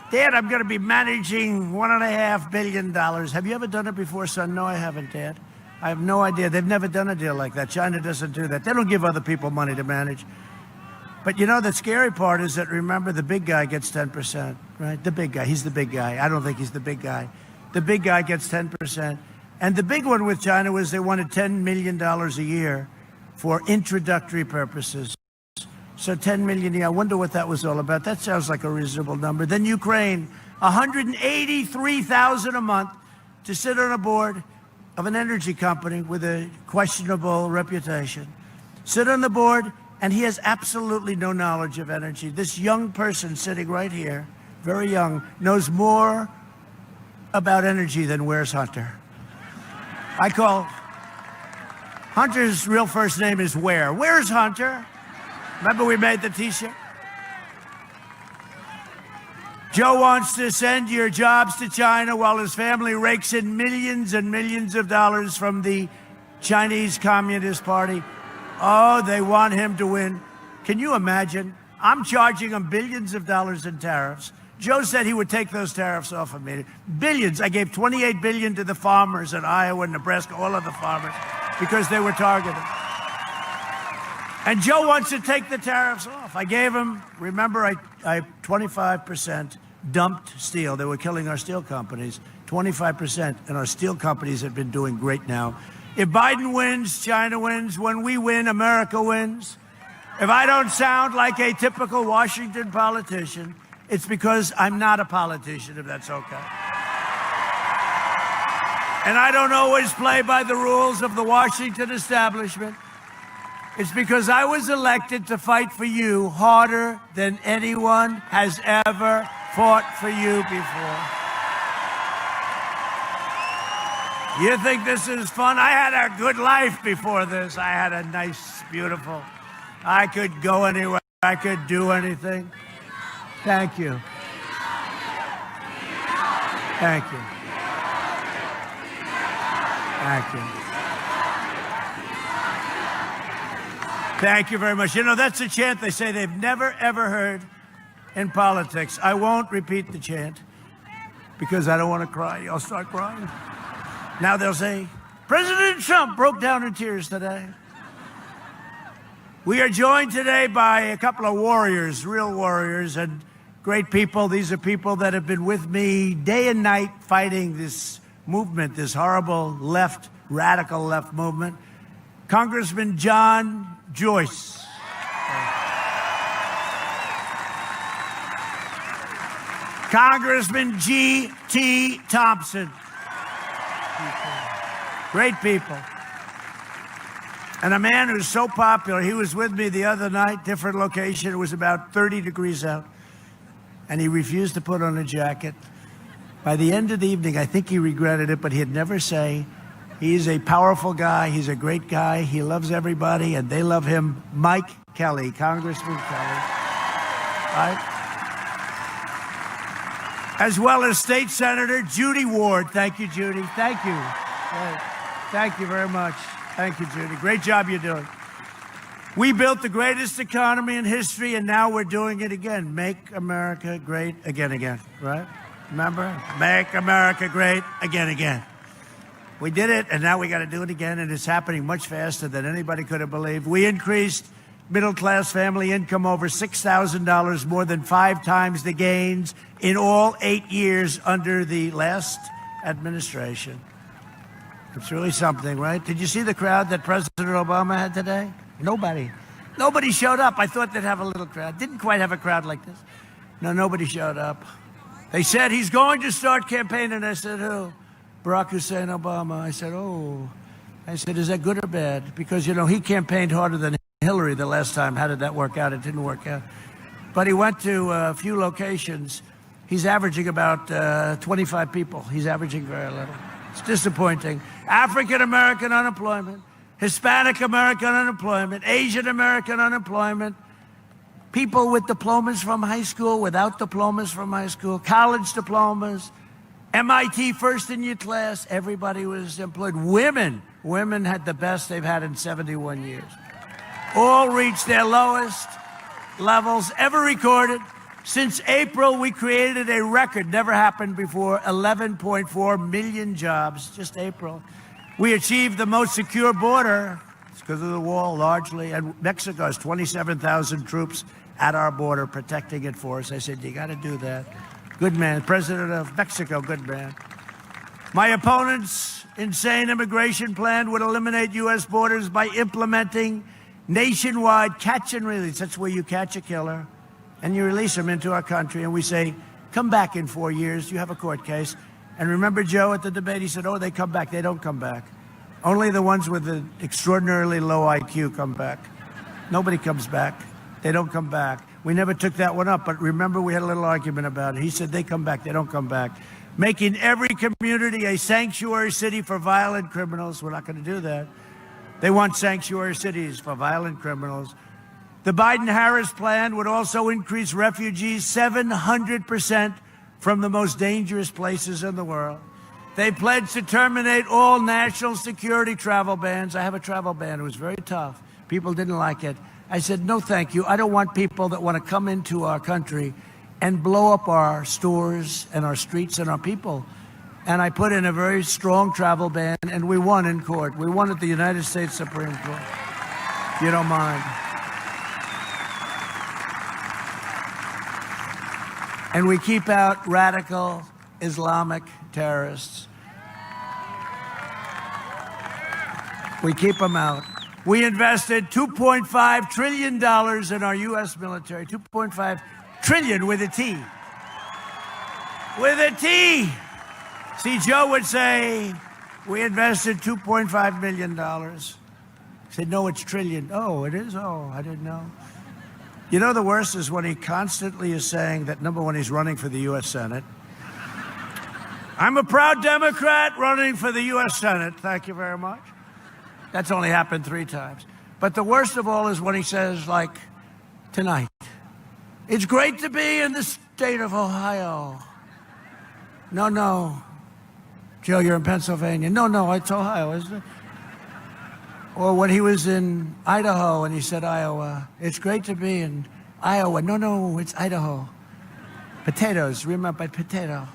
[SPEAKER 1] Dad, I'm going to be managing $1.5 billion. Have you ever done it before, son? No, I haven't, Dad. I have no idea. They've never done a deal like that. China doesn't do that. They don't give other people money to manage. But you know, the scary part is that, remember, the big guy gets 10%, right? The big guy. He's the big guy. I don't think he's the big guy. The big guy gets 10%. And the big one with China was they wanted $10 million a year for introductory purposes. So 10 million a year. I wonder what that was all about. That sounds like a reasonable number. Then Ukraine, 183,000 a month to sit on a board of an energy company with a questionable reputation. Sit on the board, and he has absolutely no knowledge of energy. This young person sitting right here, very young, knows more about energy than Where's Hunter. I call Hunter's real first name is Where. Where's Hunter? Remember we made the T-shirt? Joe wants to send your jobs to China while his family rakes in millions and millions of dollars from the Chinese Communist Party. Oh, they want him to win. Can you imagine? I'm charging them billions of dollars in tariffs. Joe said he would take those tariffs off of me. Billions. I gave $28 billion to the farmers in Iowa and Nebraska, all of the farmers, because they were targeted. And Joe wants to take the tariffs off. I gave him, remember, I 25% dumped steel. They were killing our steel companies. 25%. And our steel companies have been doing great now. If Biden wins, China wins. When we win, America wins. If I don't sound like a typical Washington politician, it's because I'm not a politician, if that's okay. And I don't always play by the rules of the Washington establishment. It's because I was elected to fight for you harder than anyone has ever fought for you before. You think this is fun? I had a good life before this. I had a nice, beautiful, I could go anywhere. I could do anything. Thank you. Thank you. Thank you. Thank you very much. You know, that's a chant they say they've never, ever heard in politics. I won't repeat the chant because I don't want to cry. I'll start crying. Now they'll say, President Trump broke down in tears today. We are joined today by a couple of warriors, real warriors, and great people. These are people that have been with me day and night fighting this movement, this horrible left, radical left movement. Congressman John Joyce. Congressman G.T. Thompson. Great people. And a man who's so popular, he was with me the other night, different location. It was about 30 degrees out. And he refused to put on a jacket. By the end of the evening, I think he regretted it, but he'd never say. He's a powerful guy. He's a great guy. He loves everybody, and they love him. Mike Kelly, Congressman Kelly. Right? As well as State Senator Judy Ward. Thank you, Judy. Thank you. Thank you very much. Thank you, Judy. Great job you're doing. We built the greatest economy in history, and now we're doing it again. Make America great again, right? Remember? Make America great again. We did it, and now we got to do it again, and it's happening much faster than anybody could have believed. We increased middle-class family income over $6,000, more than 5 times the gains in all 8 years under the last administration. It's really something, right? Did you see the crowd that President Obama had today? Nobody showed up. I thought they'd have a little crowd. Didn't quite have a crowd like this. No, nobody showed up. They said he's going to start campaigning. I said, who? Barack Hussein Obama. I said, oh. I said, is that good or bad? Because, you know, he campaigned harder than Hillary the last time. How did that work out? It didn't work out. But he went to a few locations. He's averaging about 25 people. He's averaging very little. It's disappointing. African-American unemployment, Hispanic-American unemployment, Asian-American unemployment, people with diplomas from high school, without diplomas from high school, college diplomas, MIT first in your class, everybody was employed. Women had the best they've had in 71 years. All reached their lowest levels ever recorded. Since April, we created a record, never happened before, 11.4 million jobs, just April. We achieved the most secure border. It's because of the wall, largely. And Mexico has 27,000 troops at our border protecting it for us. I said, you got to do that. Good man. President of Mexico, good man. My opponent's insane immigration plan would eliminate U.S. borders by implementing nationwide catch and release. That's where you catch a killer and you release them into our country. And we say, come back in 4 years. You have a court case. And remember Joe at the debate, he said, oh, they come back. They don't come back. Only the ones with an extraordinarily low IQ come back. Nobody comes back. They don't come back. We never took that one up, but remember we had a little argument about it. He said they come back. They don't come back. Making every community a sanctuary city for violent criminals. We're not going to do that. They want sanctuary cities for violent criminals. The Biden-Harris plan would also increase refugees 700% from the most dangerous places in the world. They pledged to terminate all national security travel bans. I have a travel ban. It was very tough. People didn't like it. I said, no, thank you. I don't want people that want to come into our country and blow up our stores and our streets and our people. And I put in a very strong travel ban, and we won in court. We won at the United States Supreme Court, if you don't mind. And we keep out radical Islamic terrorists. We keep them out. We invested $2.5 trillion in our U.S. military. 2.5 trillion with a T. With a T. See, Joe would say, we invested $2.5 million. He said, no, it's trillion. Oh, it is? Oh, I didn't know. You know, the worst is when he constantly is saying that, number one, he's running for the U.S. Senate. I'm a proud Democrat running for the U.S. Senate. Thank you very much. That's only happened 3 times. But the worst of all is when he says, like, tonight, it's great to be in the state of Ohio. No, no. Joe, you're in Pennsylvania. No, no, it's Ohio, isn't it? Or when he was in Idaho and he said Iowa, it's great to be in Iowa. No, no, it's Idaho. Potatoes, remember potato.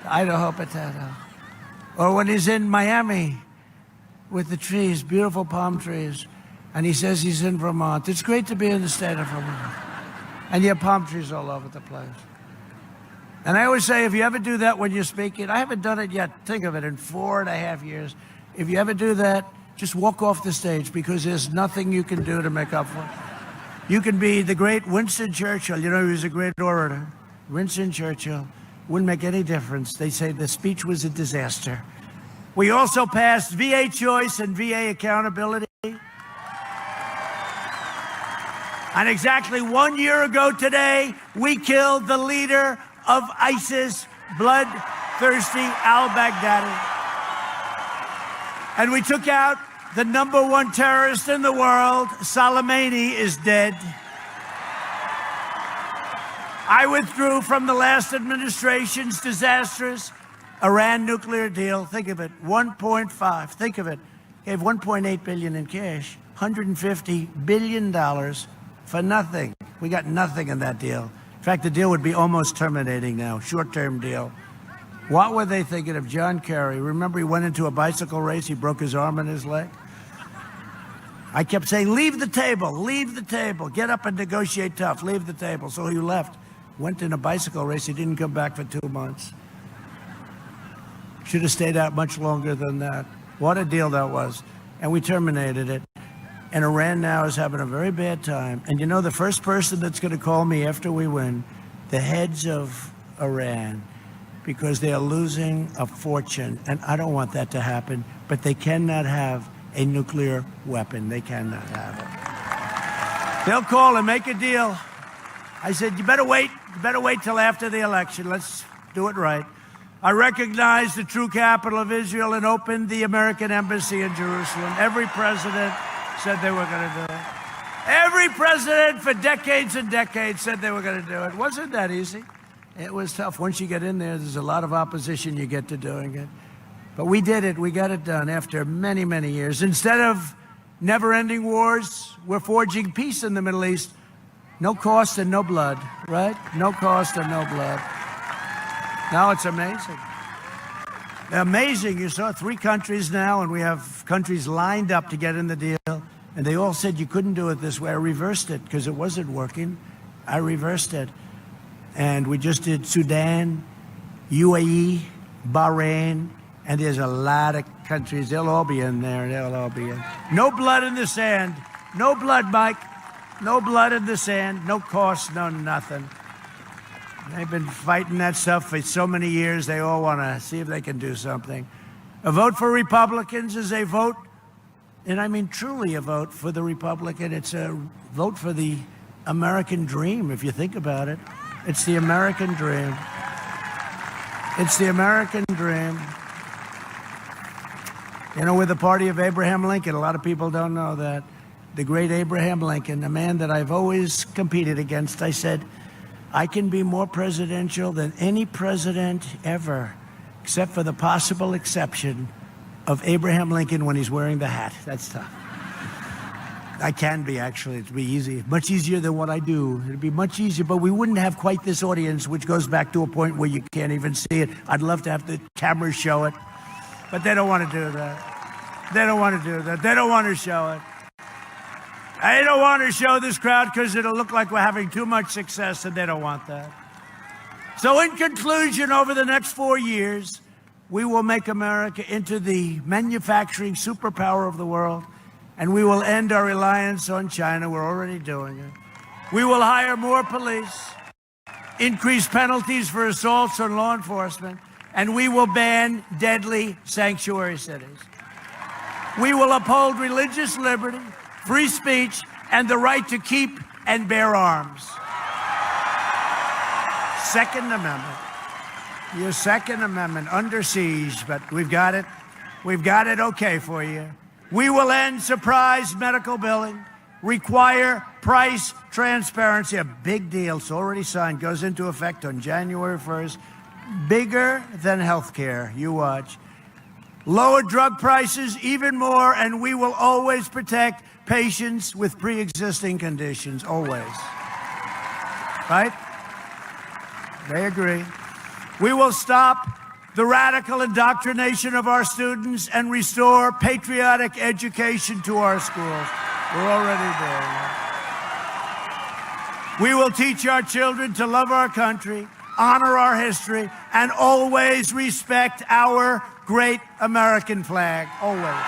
[SPEAKER 1] Idaho potato. Or when he's in Miami with the trees, beautiful palm trees, and he says he's in Vermont. It's great to be in the state of Vermont. And you have palm trees all over the place. And I always say, if you ever do that when you're speaking, I haven't done it yet, think of it, in 4.5 years. If you ever do that, just walk off the stage, because there's nothing you can do to make up for it. You can be the great Winston Churchill. You know, he was a great orator. Winston Churchill. Wouldn't make any difference. They say the speech was a disaster. We also passed VA choice and VA accountability. And exactly 1 year ago today, we killed the leader of ISIS, bloodthirsty al-Baghdadi. And we took out the #1 terrorist in the world. Soleimani is dead. I withdrew from the last administration's disastrous Iran nuclear deal. Think of it, 1.5. Think of it. Gave $1.8 billion in cash, $150 billion for nothing. We got nothing in that deal. In fact, the deal would be almost terminating now, short-term deal. What were they thinking of John Kerry? Remember, he went into a bicycle race. He broke his arm and his leg. I kept saying, leave the table, leave the table. Get up and negotiate tough. Leave the table. So he left. Went in a bicycle race. He didn't come back for 2 months. Should have stayed out much longer than that. What a deal that was. And we terminated it. And Iran now is having a very bad time. And you know, the first person that's going to call me after we win, the heads of Iran, because they are losing a fortune. And I don't want that to happen. But they cannot have a nuclear weapon. They cannot have it. They'll call and make a deal. I said, you better wait. You better wait till after the election. Let's do it right. I recognize the true capital of Israel and opened the American embassy in Jerusalem. Every president said they were going to do it. Every president for decades and decades said they were going to do it. Wasn't that easy? It was tough. Once you get in there, there's a lot of opposition you get to doing it. But we did it. We got it done after many, many years. Instead of never-ending wars, we're forging peace in the Middle East. No cost and no blood, right? No cost and no blood. Now it's amazing. Amazing. You saw 3 countries now, and we have countries lined up to get in the deal. And they all said you couldn't do it this way. I reversed it because it wasn't working. I reversed it. And we just did Sudan, UAE, Bahrain, and there's a lot of countries. They'll all be in there. They'll all be in. No blood in the sand. No blood, Mike. No blood in the sand. No cost, no nothing. They've been fighting that stuff for so many years. They all want to see if they can do something. A vote for Republicans is a vote, and I mean truly a vote for the Republican. It's a vote for the American dream, if you think about it. It's the American dream. It's the American dream. You know, we're the party of Abraham Lincoln. A lot of people don't know that. The great Abraham Lincoln, a man that I've always competed against. I said, I can be more presidential than any president ever. except for the possible exception of Abraham Lincoln when he's wearing the hat. That's tough. I can be, actually. It'd be easy. Much easier than what I do. It'd be much easier, but we wouldn't have quite this audience, which goes back to a point where you can't even see it. I'd love to have the cameras show it, but they don't want to do that. They don't want to do that. They don't want to show it. I don't want to show this crowd because it'll look like we're having too much success, and they don't want that. So in conclusion, over the next 4 years, we will make America into the manufacturing superpower of the world, and we will end our reliance on China. We're already doing it. We will hire more police, increase penalties for assaults on law enforcement, and we will ban deadly sanctuary cities. We will uphold religious liberty, free speech, and the right to keep and bear arms. Second Amendment. Your Second Amendment under siege, but we've got it. We've got it okay for you. We will end surprise medical billing, require price transparency, a big deal. It's already signed, goes into effect on January 1st. Bigger than health care, you watch. Lower drug prices even more, and we will always protect patients with pre-existing conditions, always. Right? They agree. We will stop the radical indoctrination of our students and restore patriotic education to our schools. We're already there. We will teach our children to love our country, honor our history, and always respect our great American flag, always.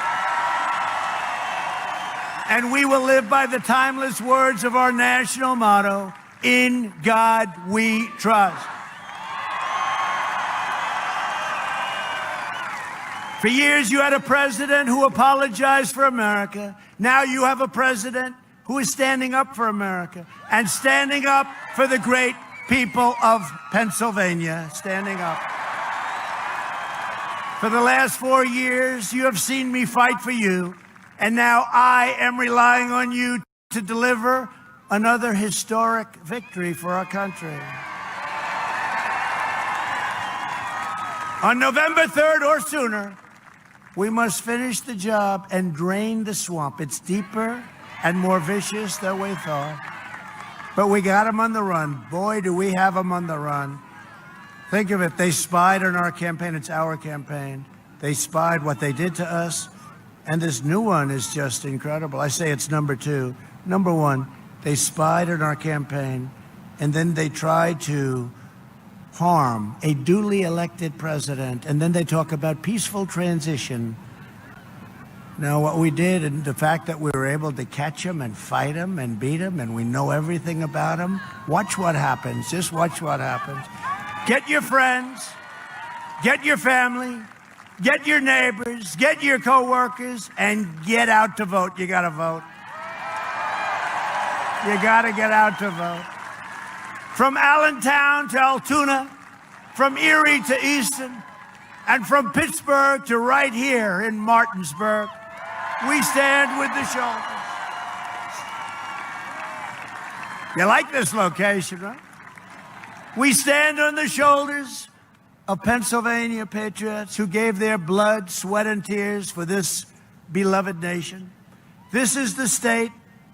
[SPEAKER 1] And we will live by the timeless words of our national motto, "In God we trust." For years, you had a president who apologized for America. Now you have a president who is standing up for America and standing up for the great people of Pennsylvania, standing up. For the last 4 years, you have seen me fight for you, and now I am relying on you to deliver another historic victory for our country. On November 3rd or sooner, we must finish the job and drain the swamp. It's deeper and more vicious than we thought. But we got them on the run. Boy, do we have them on the run. Think of it. They spied on our campaign. It's our campaign. They spied what they did to us. And this new one is just incredible. I say it's number 2. Number 1, they spied on our campaign, and then they tried to harm a duly elected president, and then they talk about peaceful transition. Now, what we did, and the fact that we were able to catch him and fight him and beat him, and we know everything about him, watch what happens. Just watch what happens. Get your friends, get your family, get your neighbors, get your co-workers, and get out to vote. You got to vote. You got to get out to vote. From Allentown to Altoona, from Erie to Easton, and from Pittsburgh to right here in Martinsburg, we stand with the shoulders. You like this location, right? We stand on the shoulders of Pennsylvania patriots who gave their blood, sweat, and tears for this beloved nation. This is the state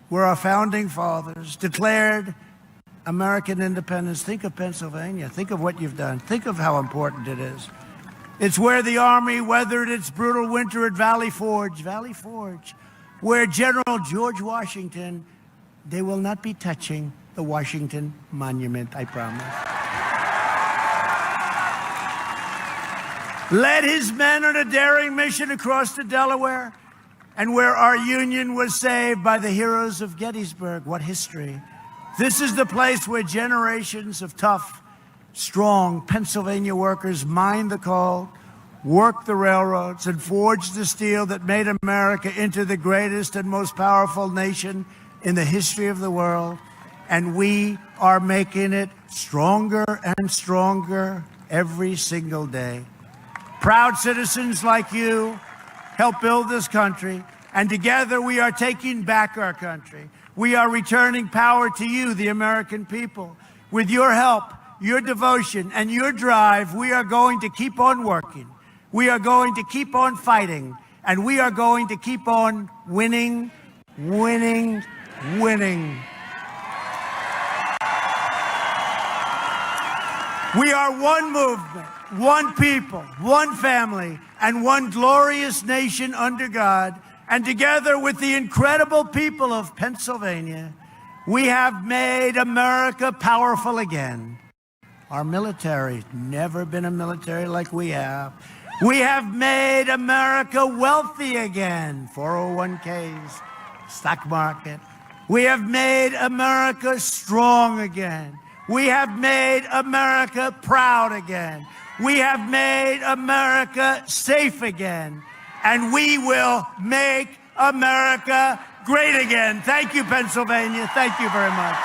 [SPEAKER 1] where our founding fathers declared American independence. Think of Pennsylvania. Think of what you've done. Think of how important it is. It's where the Army weathered its brutal winter at Valley Forge, where General George Washington, they will not be touching the Washington Monument, I promise. Led his men on a daring mission across to Delaware, and where our Union was saved by the heroes of Gettysburg. What history. This is the place where generations of tough, strong Pennsylvania workers mined the coal, worked the railroads, and forged the steel that made America into the greatest and most powerful nation in the history of the world. And we are making it stronger and stronger every single day. Proud citizens like you help build this country, and together we are taking back our country. We are returning power to you, the American people. With your help, your devotion, and your drive, we are going to keep on working. We are going to keep on fighting. And we are going to keep on winning, winning, winning. We are one movement, one people, one family, and one glorious nation under God. And together with the incredible people of Pennsylvania, we have made America powerful again. Our military's never been a military like we have. We have made America wealthy again. 401ks, stock market. We have made America strong again. We have made America proud again. We have made America safe again. And we will make America great again. Thank you, Pennsylvania. Thank you very much.